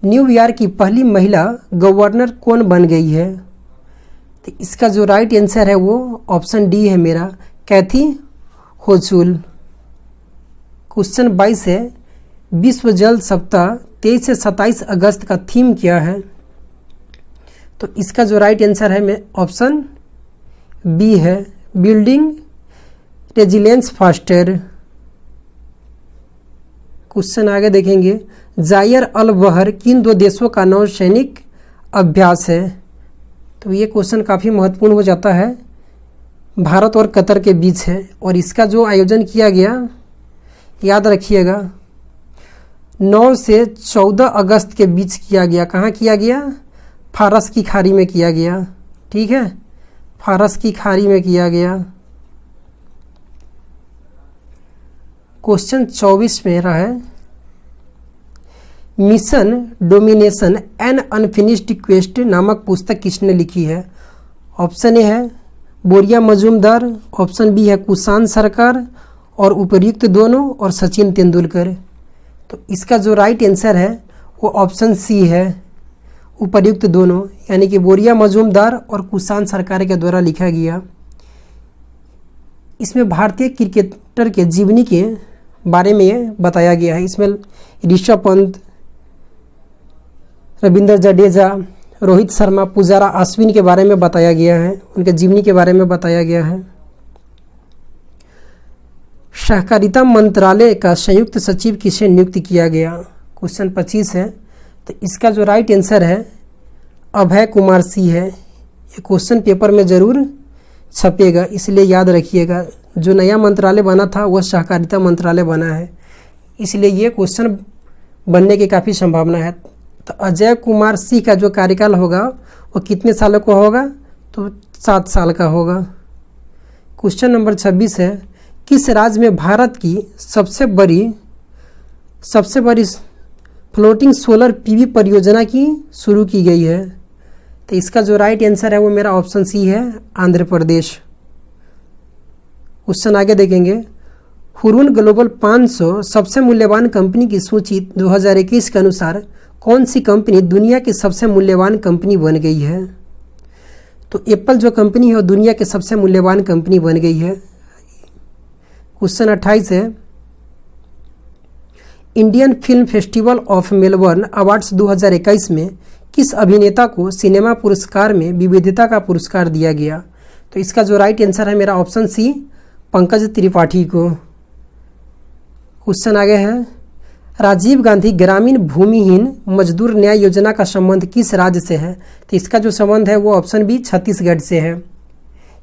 न्यूयॉर्क की पहली महिला गवर्नर कौन बन गई है? तो इसका जो राइट आंसर है वो ऑप्शन डी है मेरा, कैथी होचुल। क्वेश्चन 22 है, विश्व जल सप्ताह 23 से 27 अगस्त का थीम क्या है? तो इसका जो राइट आंसर है मैं ऑप्शन बी है, बिल्डिंग रेजिलेंस फास्टर। क्वेश्चन आगे देखेंगे, जायर अल बहर किन दो देशों का नौसैनिक अभ्यास है? तो ये क्वेश्चन काफ़ी महत्वपूर्ण हो जाता है, भारत और कतर के बीच है, और इसका जो आयोजन किया गया याद रखिएगा 9 से 14 अगस्त के बीच किया गया। कहाँ किया गया? फारस की खाड़ी में किया गया। ठीक है, फारस की खाड़ी में किया गया। क्वेश्चन 24 में रहा है, mission domination an unfinished quest नामक पुस्तक किसने लिखी है? ऑप्शन ए है बोरिया मजूमदार, ऑप्शन बी है कुशान सरकार, और उपर्युक्त दोनों और सचिन तेंदुलकर। तो इसका जो राइट आंसर है वो ऑप्शन सी है, उपर्युक्त दोनों, यानी कि बोरिया मजूमदार और कुशान सरकार के द्वारा लिखा गया। इसमें भारतीय क्रिकेटर के जीवनी के बारे में बताया गया है। इसमें ऋषभ पंत, रविंद्र जडेजा, रोहित शर्मा, पुजारा, अश्विन के बारे में बताया गया है, उनके जीवनी के बारे में बताया गया है। सहकारिता मंत्रालय का संयुक्त सचिव किसे नियुक्त किया गया? क्वेश्चन 25 है, तो इसका जो राइट आंसर है अभय कुमार सिंह है। ये क्वेश्चन पेपर में ज़रूर छपेगा, इसलिए याद रखिएगा। जो नया मंत्रालय बना था वह सहकारिता मंत्रालय बना है, इसलिए ये क्वेश्चन बनने की काफ़ी संभावना है। तो अजय कुमार सिंह का जो कार्यकाल होगा वो कितने सालों का होगा? तो 7 साल का होगा। क्वेश्चन नंबर 26 है, किस राज्य में भारत की सबसे बड़ी फ्लोटिंग सोलर पीवी परियोजना की शुरू की गई है? तो इसका जो राइट आंसर है वो मेरा ऑप्शन सी है, आंध्र प्रदेश। क्वेश्चन आगे देखेंगे, हुरून ग्लोबल 500 सबसे मूल्यवान कंपनी की सूची 2021 के अनुसार कौन सी कंपनी दुनिया की सबसे मूल्यवान कंपनी बन गई है? तो एप्पल जो कंपनी है वो दुनिया की सबसे मूल्यवान कंपनी बन गई है। क्वेश्चन 28 है, Indian film festival of Melbourne awards 2021 में किस अभिनेता को सिनेमा पुरस्कार में विविधता का पुरस्कार दिया गया? तो इसका जो राइट आंसर है मेरा ऑप्शन सी, पंकज त्रिपाठी को। क्वेश्चन आगे है, राजीव गांधी ग्रामीण भूमिहीन मजदूर न्याय योजना का संबंध किस राज्य से है? तो इसका जो संबंध है वो ऑप्शन बी, छत्तीसगढ़ से है।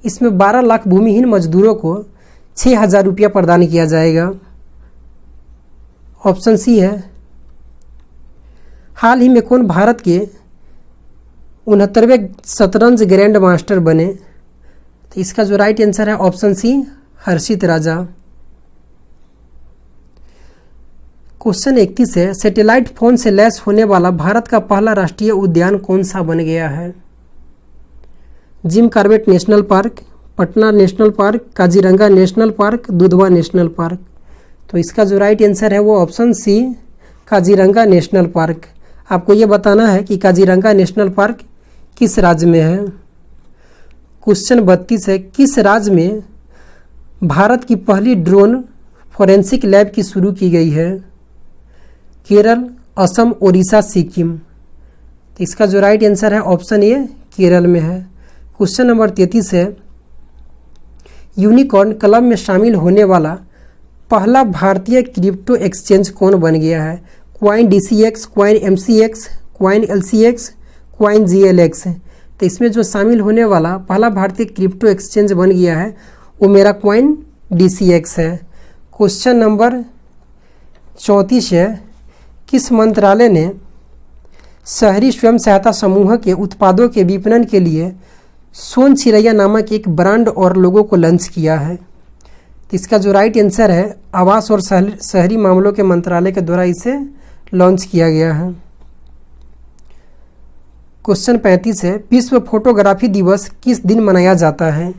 इसमें 12 लाख भूमिहीन मजदूरों को 6,000 रुपया प्रदान किया जाएगा। ऑप्शन सी है। हाल ही में कौन भारत के 69वें शतरंज ग्रैंड मास्टर बने? तो इसका जो राइट आंसर है ऑप्शन सी, हर्षित राजा। क्वेश्चन 31 है, सैटेलाइट फोन से लैस होने वाला भारत का पहला राष्ट्रीय उद्यान कौन सा बन गया है? Jim Corbett national park, Patna national park, Kaziranga national park, Dudhwa national park. तो इसका जो राइट आंसर है वो option C, Kaziranga national park. आपको ये बताना है कि काजीरंगा नेशनल पार्क किस राज्य में है। क्वेश्चन 32 है, किस राज्य में भारत की पहली ड्रोन फोरेंसिक लैब की शुरू की गई है? केरल, असम, ओडिशा, सिक्किम। तो इसका जो राइट आंसर है ऑप्शन ए, केरल में है। क्वेश्चन नंबर 33 है, यूनिकॉर्न क्लब में शामिल होने वाला पहला भारतीय क्रिप्टो एक्सचेंज कौन बन गया है? Coin DCX, coin MCX, coin LCX, coin GLX। तो इसमें जो शामिल होने वाला पहला भारतीय क्रिप्टो एक्सचेंज बन गया है वो मेरा क्वाइन DCX है। क्वेश्चन नंबर 34 है, किस मंत्रालय ने शहरी स्वयं सहायता समूह के उत्पादों के विपणन के लिए सोन चिरैया नामक एक ब्रांड और लोगों को लॉन्च किया है? तो इसका जो राइट आंसर है, आवास और शहरी मामलों के मंत्रालय के द्वारा इसे लॉन्च किया गया है। क्वेश्चन 35 है, विश्व फोटोग्राफी दिवस किस दिन मनाया जाता है?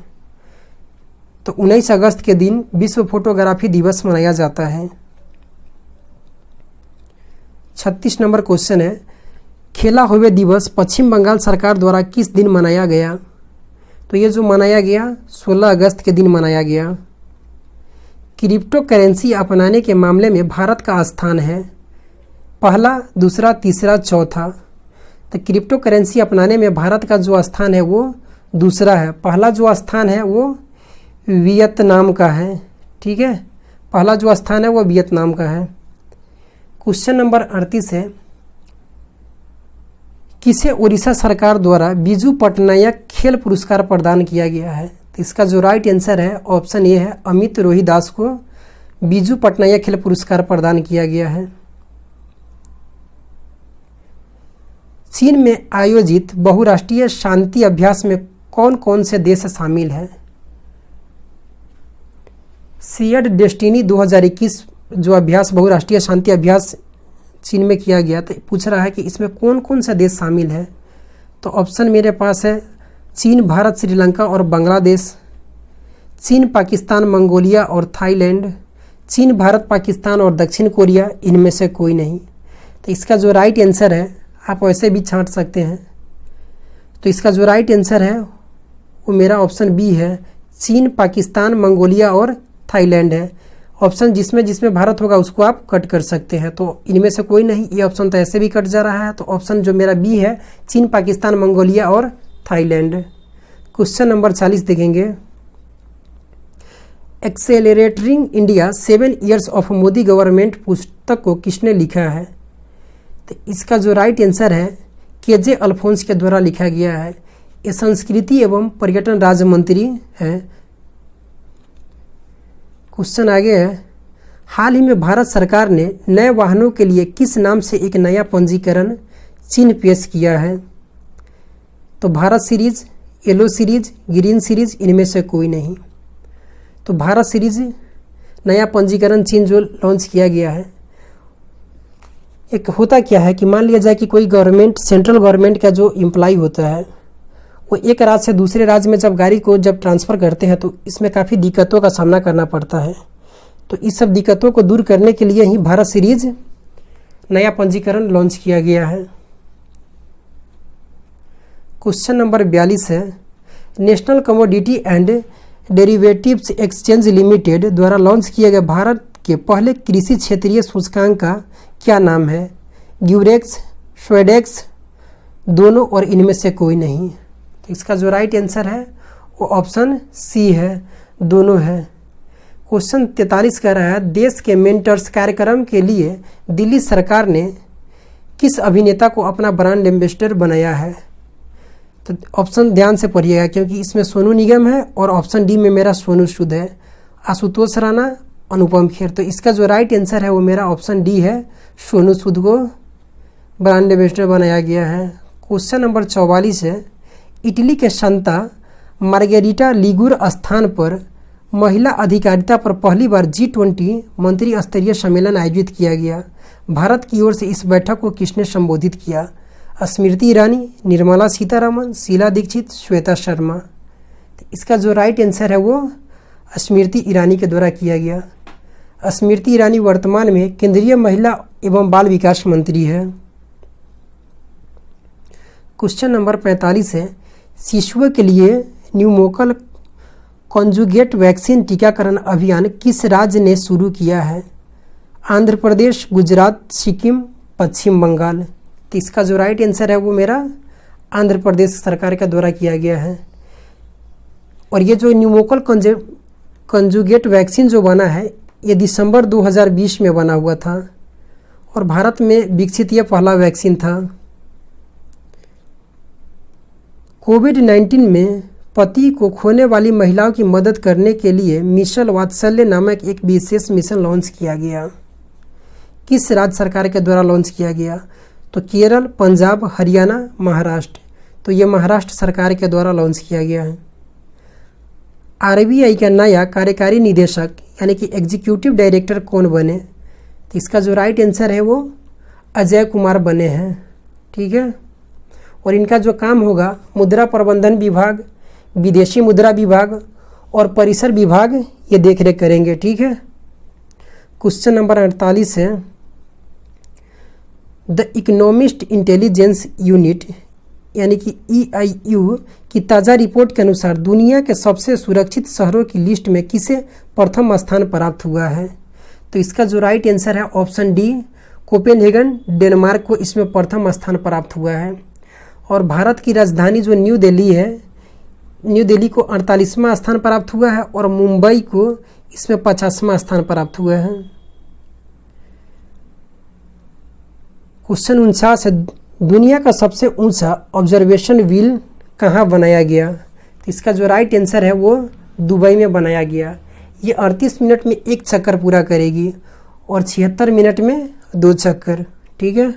तो 19 अगस्त के दिन विश्व फोटोग्राफी दिवस मनाया जाता है। 36 नंबर क्वेश्चन है, खेला हुए दिवस पश्चिम बंगाल सरकार द्वारा किस दिन मनाया गया? तो ये जो मनाया गया 16 अगस्त के दिन मनाया गया। क्रिप्टो करेंसी अपनाने के मामले में भारत का स्थान है पहला, दूसरा, तीसरा, चौथा। तो क्रिप्टो करेंसी अपनाने में भारत का जो स्थान है वो दूसरा है। पहला जो स्थान है वो वियतनाम का है। ठीक है, पहला जो स्थान है वो वियतनाम का है। क्वेश्चन नंबर 38 है, किसे उड़ीसा सरकार द्वारा बीजू पटनायक खेल पुरस्कार प्रदान किया गया है? तो इसका जो राइट आंसर है ऑप्शन ए है, अमित रोहिदास को बीजू पटनायक खेल पुरस्कार प्रदान किया गया है। चीन में आयोजित बहुराष्ट्रीय शांति अभ्यास में कौन कौन से देश शामिल हैं? शेयर्ड डेस्टिनी 2021 जो अभ्यास बहुराष्ट्रीय शांति अभ्यास चीन में किया गया, तो पूछ रहा है कि इसमें कौन कौन सा देश शामिल है। तो ऑप्शन मेरे पास है चीन, भारत, श्रीलंका और बांग्लादेश, चीन, पाकिस्तान, मंगोलिया और थाईलैंड, चीन, भारत, पाकिस्तान और दक्षिण कोरिया, इनमें से कोई नहीं। तो इसका जो राइट आंसर है, आप वैसे भी छांट सकते हैं, तो इसका जो राइट आंसर है वो मेरा ऑप्शन बी है, चीन, पाकिस्तान, मंगोलिया और थाईलैंड है। ऑप्शन जिसमें भारत होगा उसको आप कट कर सकते हैं, तो इनमें से कोई नहीं, ये ऑप्शन तो ऐसे भी कट जा रहा है। तो ऑप्शन जो मेरा बी है, चीन, पाकिस्तान, मंगोलिया और थाईलैंड। क्वेश्चन नंबर 40 देखेंगे, accelerating India 7 years of Modi government पुस्तक को किसने लिखा है? तो इसका जो राइट आंसर है KJ अल्फोंस के द्वारा लिखा गया है। ये संस्कृति एवं पर्यटन राज्य मंत्री हैं। क्वेश्चन आगे है, हाल ही में भारत सरकार ने नए वाहनों के लिए किस नाम से एक नया पंजीकरण चिन्ह पेश किया है? तो Bharat series, yellow series, green series, इनमें से कोई नहीं। तो भारत सीरीज नया पंजीकरण चिन्ह जो लॉन्च किया गया है, एक होता क्या है कि मान लिया जाए कि कोई गवर्नमेंट, सेंट्रल गवर्नमेंट का जो एम्प्लॉय होता है वो एक राज्य से दूसरे राज्य में जब गाड़ी को जब ट्रांसफ़र करते हैं तो इसमें काफ़ी दिक्कतों का सामना करना पड़ता है। तो इस सब दिक्कतों को दूर करने के लिए ही भारत सीरीज नया पंजीकरण लॉन्च किया गया है। क्वेश्चन नंबर 42 है, national commodity and derivatives exchange limited द्वारा लॉन्च किए गए भारत के पहले कृषि क्षेत्रीय सूचकांक का क्या नाम है? ग्यूरेक्स, स्वेडेक्स, दोनों और इनमें से कोई नहीं। तो इसका जो राइट आंसर है वो ऑप्शन सी है, दोनों है। क्वेश्चन 43 कह रहा है, देश के मेंटर्स कार्यक्रम के लिए दिल्ली सरकार ने किस अभिनेता को अपना ब्रांड एम्बेसडर बनाया है? तो ऑप्शन ध्यान से पढ़िएगा क्योंकि इसमें सोनू निगम है और ऑप्शन डी में मेरा सोनू सूद है, आशुतोष राणा, अनुपम खेर। तो इसका जो राइट आंसर है वो मेरा ऑप्शन डी है, सोनू सूद को ब्रांड एम्बेसडर बनाया गया है। क्वेश्चन नंबर 44 है, इटली के संता मार्गेरिटा लिगुर स्थान पर महिला अधिकारिता पर पहली बार G20 मंत्री स्तरीय सम्मेलन आयोजित किया गया। भारत की ओर से इस बैठक को किसने संबोधित किया? स्मृति ईरानी, निर्मला सीतारमण, शीला दीक्षित, श्वेता शर्मा। तो इसका जो राइट आंसर है वो स्मृति ईरानी के द्वारा किया गया। स्मृति ईरानी वर्तमान में केंद्रीय महिला एवं बाल विकास मंत्री है। क्वेश्चन नंबर 45 है, शिशुओं के लिए न्यूमोकल कॉन्जुगेट वैक्सीन टीकाकरण अभियान किस राज्य ने शुरू किया है? आंध्र प्रदेश, गुजरात, सिक्किम, पश्चिम बंगाल। तो इसका जो राइट आंसर है वो मेरा आंध्र प्रदेश सरकार के द्वारा किया गया है। और ये जो न्यूमोकल कॉन्जुगेट वैक्सीन जो बना है ये दिसंबर 2020 में बना हुआ था और भारत में विकसित यह पहला वैक्सीन था। कोविड-19 में पति को खोने वाली महिलाओं की मदद करने के लिए मिशन वात्सल्य नामक एक विशेष मिशन लॉन्च किया गया। किस राज्य सरकार के द्वारा लॉन्च किया गया? तो केरल, पंजाब, हरियाणा, महाराष्ट्र। तो ये महाराष्ट्र सरकार के द्वारा लॉन्च किया गया है। आरबीआई का नया कार्यकारी निदेशक यानी कि एग्जीक्यूटिव डायरेक्टर कौन बने? तो इसका जो राइट आंसर है वो अजय कुमार बने हैं। ठीक है, और इनका जो काम होगा मुद्रा प्रबंधन विभाग, विदेशी मुद्रा विभाग और परिसर विभाग ये देखरेख करेंगे। ठीक है। क्वेश्चन नंबर 48 है, द इकोनॉमिस्ट इंटेलिजेंस यूनिट यानी कि EIU की ताज़ा रिपोर्ट के अनुसार दुनिया के सबसे सुरक्षित शहरों की लिस्ट में किसे प्रथम स्थान प्राप्त हुआ है? तो इसका जो राइट आंसर है ऑप्शन डी, कोपेनहेगन, डेनमार्क को इसमें प्रथम स्थान प्राप्त हुआ है। और भारत की राजधानी जो न्यू दिल्ली है, न्यू दिल्ली को 48वां स्थान प्राप्त हुआ है और मुंबई को इसमें 50वां स्थान प्राप्त हुआ है। क्वेश्चन 49 है, दुनिया का सबसे ऊंचा ऑब्जर्वेशन व्हील कहाँ बनाया गया? तो इसका जो राइट आंसर है वो दुबई में बनाया गया। ये 38 मिनट में एक चक्कर पूरा करेगी और 76 मिनट में 2 चक्कर। ठीक है।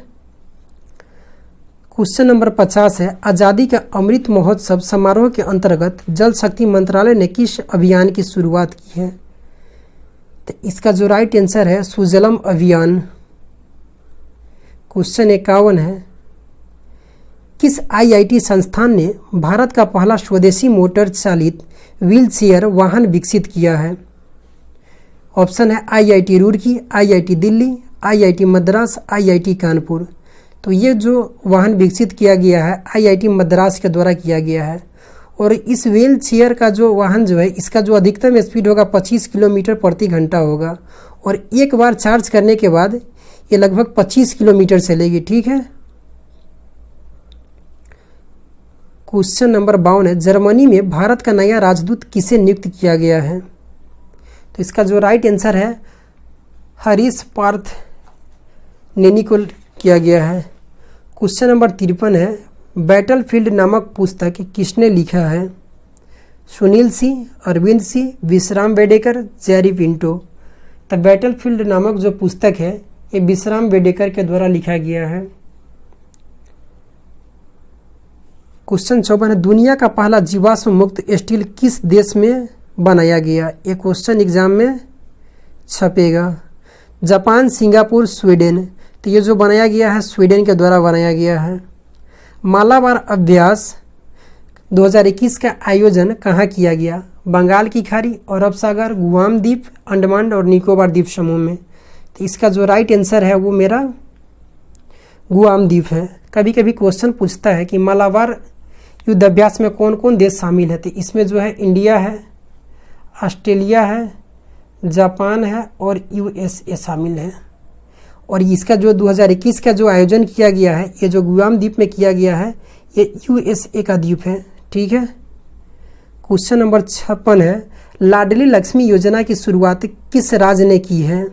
क्वेश्चन नंबर 50 है, आज़ादी का अमृत महोत्सव समारोह के अंतर्गत जल शक्ति मंत्रालय ने किस अभियान की शुरुआत की है? तो इसका जो राइट आंसर है सुजलम अभियान। क्वेश्चन 51 है, किस IIT संस्थान ने भारत का पहला स्वदेशी मोटर चालित व्हील चेयर वाहन विकसित किया है? ऑप्शन है IIT Roorkee, IIT Delhi, IIT Madras, IIT Kanpur. तो ये जो वाहन विकसित किया गया है IIT मद्रास के द्वारा किया गया है। और इस व्हील चेयर का जो वाहन जो है इसका जो अधिकतम स्पीड होगा 25 किलोमीटर प्रति घंटा होगा और एक बार चार्ज करने के बाद ये लगभग 25 किलोमीटर चलेगी। ठीक है। क्वेश्चन नंबर 52 है, जर्मनी में भारत का नया राजदूत किसे नियुक्त किया गया है? तो इसका जो राइट आंसर है हरीश पार्थ नेनी को किया गया है। क्वेश्चन नंबर 53 है, बैटलफील्ड नामक पुस्तक किसने लिखा है? सुनील सिंह, अरविंद सिंह, विश्राम बेडेकर, जेरी पिंटो। तो बैटलफील्ड नामक जो पुस्तक है ये विश्राम बेडेकर के द्वारा लिखा गया है। क्वेश्चन 54 है, दुनिया का पहला जीवाश्म मुक्त स्टील किस देश में बनाया गया? ये क्वेश्चन एग्जाम में छपेगा। Japan, Singapore, Sweden. तो ये जो बनाया गया है स्वीडन के द्वारा बनाया गया है। मालाबार अभ्यास 2021 का आयोजन कहाँ किया गया? बंगाल की खाड़ी, अरब सागर, गुआम द्वीप, अंडमान और निकोबार द्वीप समूह में। तो इसका जो राइट आंसर है वो मेरा गुआम द्वीप है। कभी कभी क्वेश्चन पूछता है कि मालाबार युद्ध अभ्यास में कौन कौन देश शामिल है? तो इसमें जो है इंडिया है, ऑस्ट्रेलिया है, जापान है और यूएसए शामिल है। और इसका जो 2021 का जो आयोजन किया गया है, ये जो गुआम द्वीप में किया गया है, ये यूएसए का द्वीप है। ठीक है। क्वेश्चन नंबर 56 है, लाडली लक्ष्मी योजना की शुरुआत किस राज्य ने की है?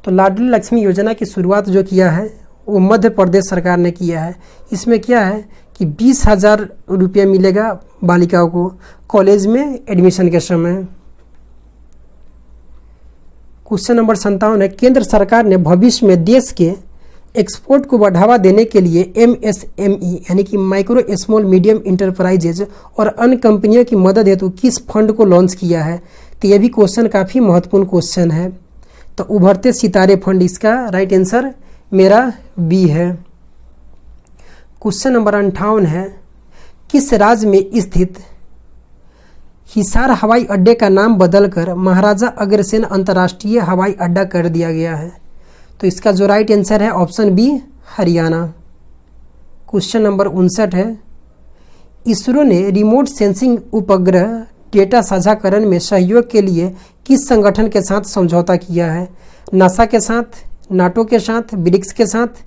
तो लाडली लक्ष्मी योजना की शुरुआत जो किया है वो मध्य प्रदेश सरकार ने किया है। इसमें क्या है कि 20,000 रुपये मिलेगा बालिकाओं को कॉलेज में एडमिशन के समय। क्वेश्चन नंबर 57 है, केंद्र सरकार ने भविष्य में देश के एक्सपोर्ट को बढ़ावा देने के लिए MSME यानी कि माइक्रो स्मॉल मीडियम इंटरप्राइजेज और अन्य कंपनियों की मदद हेतु किस फंड को लॉन्च किया है? तो यह भी क्वेश्चन काफ़ी महत्वपूर्ण क्वेश्चन है। तो उभरते सितारे फंड, इसका राइट आंसर मेरा बी है। क्वेश्चन नंबर 58 है, किस राज्य में स्थित हिसार हवाई अड्डे का नाम बदलकर महाराजा अग्रसेन अंतर्राष्ट्रीय हवाई अड्डा कर दिया गया है? तो इसका जो राइट आंसर है option B, Haryana. Question number 59 है, इसरो ने रिमोट सेंसिंग उपग्रह डेटा साझाकरण में सहयोग के लिए किस संगठन के साथ समझौता किया है? नासा के साथ, नाटो के साथ, ब्रिक्स के साथ,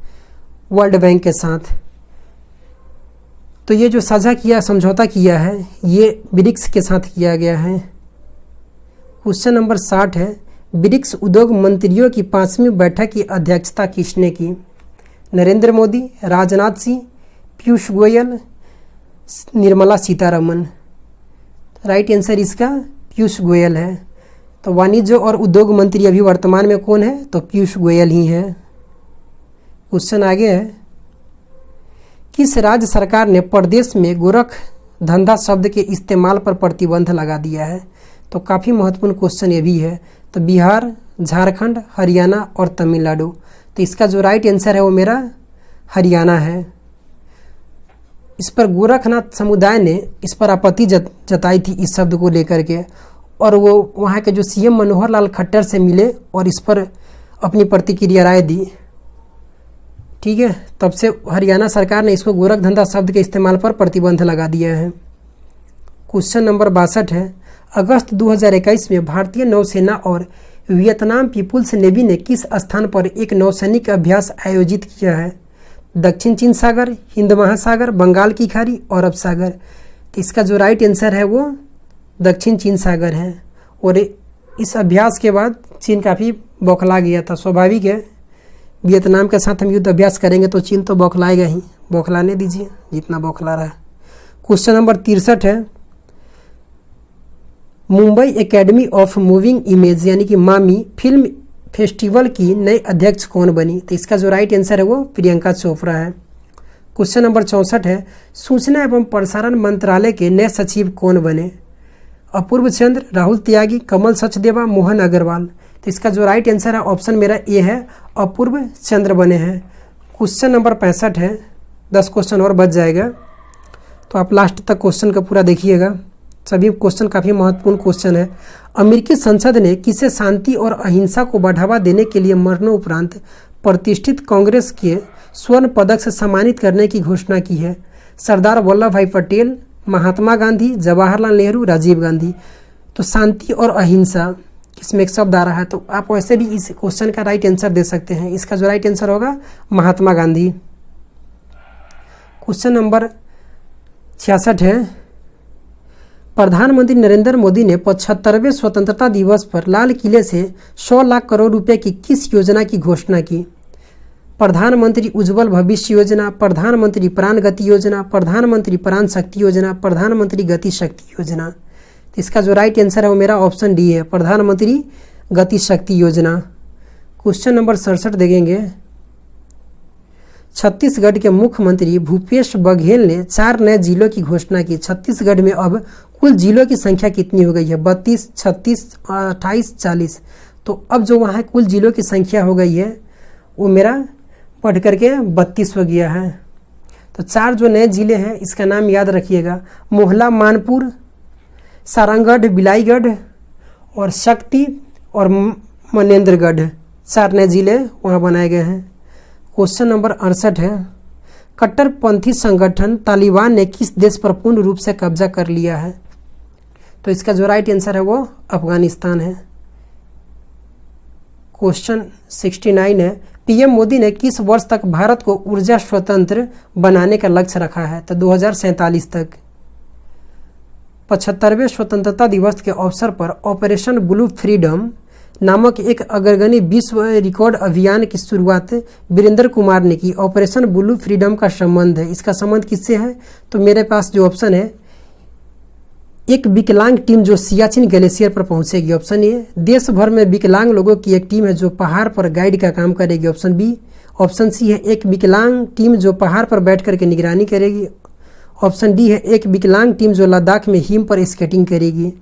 वर्ल्ड बैंक के साथ? तो ये जो साझा किया समझौता किया है ये ब्रिक्स के साथ किया गया है। क्वेश्चन नंबर 60 है, ब्रिक्स उद्योग मंत्रियों की 5वीं बैठक की अध्यक्षता किसने की? नरेंद्र मोदी, राजनाथ सिंह, पीयूष गोयल, निर्मला सीतारमन? राइट आंसर इसका पीयूष गोयल है। तो वाणिज्य और उद्योग मंत्री अभी वर्तमान में कौन है? तो पीयूष गोयल ही है। क्वेश्चन आगे है, किस राज्य सरकार ने प्रदेश में गोरख धंधा शब्द के इस्तेमाल पर प्रतिबंध लगा दिया है? तो काफ़ी महत्वपूर्ण क्वेश्चन ये भी है। तो बिहार, झारखंड, हरियाणा और तमिलनाडु? तो इसका जो राइट आंसर है वो मेरा हरियाणा है। इस पर गोरखनाथ समुदाय ने इस पर आपत्ति जताई थी इस शब्द को लेकर के, और वो वहाँ के जो सीएम मनोहर लाल खट्टर से मिले और इस पर अपनी प्रतिक्रिया राय दी। ठीक है, तब से हरियाणा सरकार ने इसको गोरख धंधा शब्द के इस्तेमाल पर प्रतिबंध लगा दिया है। क्वेश्चन नंबर 62 है, अगस्त 2021 में भारतीय नौसेना और वियतनाम पीपुल्स नेवी ने किस स्थान पर एक नौसैनिक अभ्यास आयोजित किया है? दक्षिण चीन सागर, हिंद महासागर, बंगाल की खाड़ी, अरब सागर? तो इसका जो राइट आंसर है वो दक्षिण चीन सागर है। और इस अभ्यास के बाद चीन काफ़ी बौखला गया था। स्वाभाविक है, वियतनाम के साथ हम युद्ध अभ्यास करेंगे तो चीन तो बौखलाएगा ही, बौखलाने दीजिए जितना बौखला रहा। क्वेश्चन नंबर 63 है, Mumbai academy of moving image यानी कि मामी फिल्म फेस्टिवल की नई अध्यक्ष कौन बनी? तो इसका जो राइट आंसर है वो प्रियंका चोपड़ा है। क्वेश्चन नंबर 64 है, सूचना एवं प्रसारण मंत्रालय के नए सचिव कौन बने? अपूर्व चंद्र, राहुल त्यागी, कमल सचदेवा, मोहन अग्रवाल? तो इसका जो राइट आंसर है ऑप्शन मेरा ए है, अपूर्व चंद्र बने हैं। क्वेश्चन नंबर 65 है, 10 क्वेश्चन और बच जाएगा, तो आप लास्ट तक क्वेश्चन का पूरा देखिएगा। सभी क्वेश्चन काफ़ी महत्वपूर्ण क्वेश्चन है। अमेरिकी संसद ने किसे शांति और अहिंसा को बढ़ावा देने के लिए मरणोपरांत प्रतिष्ठित कांग्रेस के स्वर्ण पदक से सम्मानित करने की घोषणा की है? सरदार वल्लभ भाई पटेल, महात्मा गांधी, जवाहरलाल नेहरू, राजीव गांधी? तो शांति और अहिंसा इसमें एक शब्द आ रहा है, तो आप वैसे भी इस क्वेश्चन का राइट आंसर दे सकते हैं। इसका जो राइट आंसर होगा महात्मा गांधी। क्वेश्चन नंबर 66 है, प्रधानमंत्री नरेंद्र मोदी ने 75वें स्वतंत्रता दिवस पर लाल किले से 100 लाख करोड़ रुपए की किस योजना की घोषणा की? प्रधानमंत्री उज्ज्वल भविष्य योजना, प्रधानमंत्री प्राण गति योजना, प्रधानमंत्री प्राण शक्ति योजना, प्रधानमंत्री गति शक्ति योजना? तो इसका जो राइट आंसर है वो मेरा ऑप्शन डी है, प्रधानमंत्री गति शक्ति योजना। क्वेश्चन नंबर 67 देखेंगे, छत्तीसगढ़ के मुख्यमंत्री भूपेश बघेल ने 4 नए जिलों की घोषणा की। छत्तीसगढ़ में अब कुल जिलों की संख्या कितनी हो गई है? 32, 36, 28, 40? तो अब जो वहाँ कुल जिलों की संख्या हो गई है वो मेरा बढ़ करके 32 हो गया है। तो 4 जो नए जिले हैं इसका नाम याद रखिएगा, मोहला, मानपुर, सारंगढ़, बिलाईगढ़ और शक्ति और मनेन्द्रगढ़। 4 नए जिले वहाँ बनाए गए हैं। क्वेश्चन नंबर 68 है, कट्टरपंथी संगठन तालिबान ने किस देश पर पूर्ण रूप से कब्जा कर लिया है? तो इसका जो राइट आंसर है वो अफगानिस्तान है। क्वेश्चन 69 है, पीएम मोदी ने किस वर्ष तक भारत को ऊर्जा स्वतंत्र बनाने का लक्ष्य रखा है? तो 2047 तक। 75वें स्वतंत्रता दिवस के अवसर पर ऑपरेशन ब्लू फ्रीडम नामक एक अग्रगण्य विश्व रिकॉर्ड अभियान की शुरुआत वीरेंद्र कुमार ने की। ऑपरेशन ब्लू फ्रीडम का संबंध है, इसका संबंध किससे है? तो मेरे पास जो ऑप्शन है, एक विकलांग टीम जो सियाचिन ग्लेशियर पर पहुंचेगी, ऑप्शन ए। देश भर में विकलांग लोगों की एक टीम है जो पहाड़ पर गाइड का काम करेगी, ऑप्शन बी। ऑप्शन सी है, एक विकलांग टीम जो पहाड़ पर बैठ करके निगरानी करेगी, ऑप्शन डी है, एक विकलांग टीम जो लद्दाख में हिम पर स्केटिंग करेगी।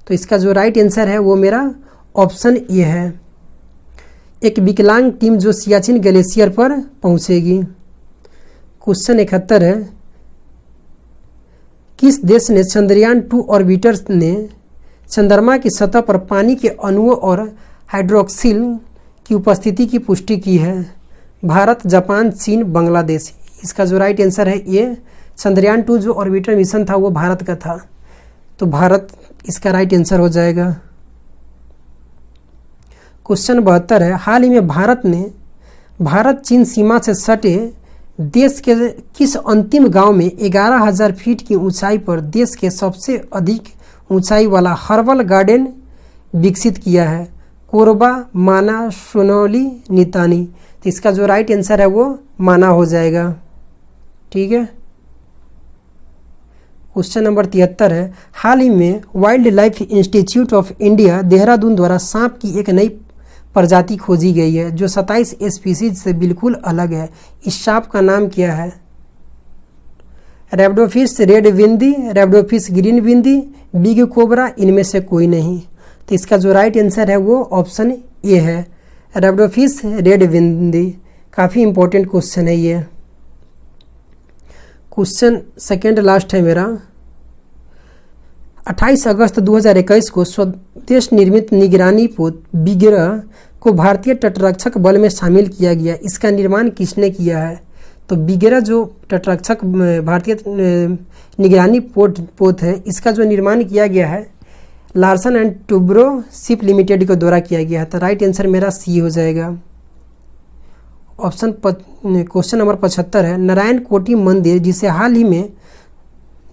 तो इसका जो राइट आंसर है वो मेरा ऑप्शन ए है, एक विकलांग टीम जो सियाचिन ग्लेशियर पर पहुंचेगी। क्वेश्चन 71 है, किस देश ने चंद्रयान 2 ऑर्बिटर ने चंद्रमा की सतह पर पानी के अणुओं और हाइड्रोक्सिल की उपस्थिति की पुष्टि की है? भारत, जापान, चीन, बांग्लादेश। इसका जो राइट आंसर है ये, चंद्रयान 2 जो ऑर्बिटर मिशन था वो भारत का था, तो भारत इसका राइट आंसर हो जाएगा। क्वेश्चन 72 है, हाल ही में भारत ने भारत चीन सीमा से सटे देश के किस अंतिम गांव में 11,000 फीट की ऊंचाई पर देश के सबसे अधिक ऊंचाई वाला हर्बल गार्डन विकसित किया है? कोरबा, माना, सोनौली, नितानी। तो इसका जो राइट आंसर है वो माना हो जाएगा। ठीक है। क्वेश्चन नंबर 73 है, हाल ही में wild life institute of India Dehradun द्वारा सांप की एक नई प्रजाति खोजी गई है जो 27 स्पीसीज से बिल्कुल अलग है। इस सांप का नाम क्या है? रैबिडोफिश रेड विंदी, रैबिडोफिश ग्रीन विंदी, बिग कोबरा, इनमें से कोई नहीं। तो इसका जो राइट आंसर है वो ऑप्शन ए है, रैबिडोफिश रेड विंदी। काफ़ी इंपॉर्टेंट क्वेश्चन है ये। क्वेश्चन सेकेंड लास्ट है मेरा, 28 अगस्त 2021 को स्वदेश निर्मित निगरानी पोत विग्रह को भारतीय तटरक्षक बल में शामिल किया गया। इसका निर्माण किसने किया है? तो विग्रह जो तटरक्षक भारतीय निगरानी पोत है, इसका जो निर्माण किया गया है Larsen and Toubro ship limited के द्वारा किया गया है। तो राइट आंसर मेरा सी हो जाएगा। क्वेश्चन नंबर 75 है, नारायण कोटि मंदिर जिसे हाल ही में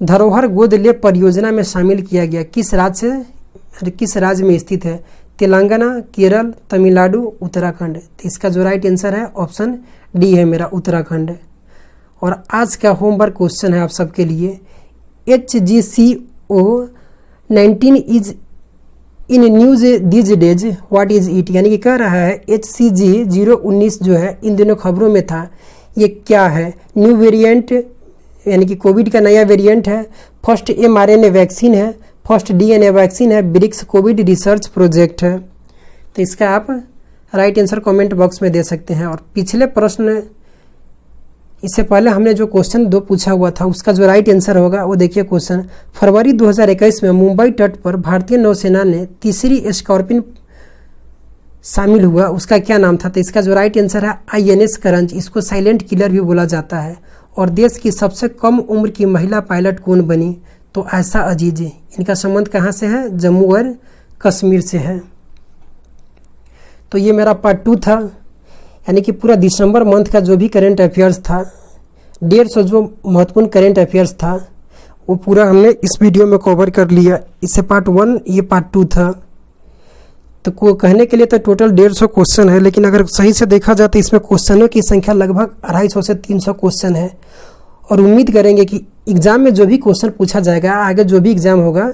धरोहर गोद लेप परियोजना में शामिल किया गया किस राज्य में स्थित है? तेलंगाना, केरल, तमिलनाडु, उत्तराखंड। तो इसका जो राइट आंसर है ऑप्शन डी है मेरा, उत्तराखंड। और आज का होमवर्क क्वेश्चन है आप सबके लिए, HGCO 19 is in news this days what is it? यानी कि कह रहा है HCG 019 जो है इन दिनों खबरों में था, ये क्या है? न्यू वेरिएंट यानी कि कोविड का नया वेरिएंट है, फर्स्ट mRNA वैक्सीन है, फर्स्ट DNA वैक्सीन है, ब्रिक्स कोविड रिसर्च प्रोजेक्ट है। तो इसका आप राइट आंसर कमेंट बॉक्स में दे सकते हैं। और पिछले प्रश्न, इससे पहले हमने जो क्वेश्चन 2 पूछा हुआ था उसका जो राइट आंसर होगा वो देखिए क्वेश्चन, फरवरी 2021 में मुंबई तट पर भारतीय नौसेना ने तीसरी स्कॉर्पियन शामिल हुआ, उसका क्या नाम था? तो इसका जो राइट आंसर है INS करंज। इसको साइलेंट किलर भी बोला जाता है। और देश की सबसे कम उम्र की महिला पायलट कौन बनी? तो आयशा अजीज। इनका संबंध कहाँ से है? जम्मू और कश्मीर से है। तो ये मेरा पार्ट 2 था, यानी कि पूरा दिसंबर मंथ का जो भी करेंट अफेयर्स था, 150 जो महत्वपूर्ण करेंट अफेयर्स था वो पूरा हमने इस वीडियो में कवर कर लिया। इससे पार्ट 1, ये पार्ट 2 था। तो को कहने के लिए तो टोटल 150 क्वेश्चन है, लेकिन अगर सही से देखा जाए तो इसमें क्वेश्चनों की संख्या लगभग 250 से 300 क्वेश्चन है। और उम्मीद करेंगे कि एग्ज़ाम में जो भी क्वेश्चन पूछा जाएगा, आगे जो भी एग्ज़ाम होगा,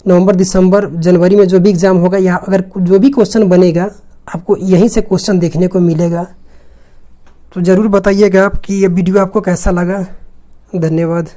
नवंबर, दिसंबर, जनवरी में जो भी एग्ज़ाम होगा, या अगर जो भी क्वेश्चन बनेगा आपको यहीं से क्वेश्चन देखने को मिलेगा। तो ज़रूर बताइएगा आप कि ये वीडियो आपको कैसा लगा। धन्यवाद।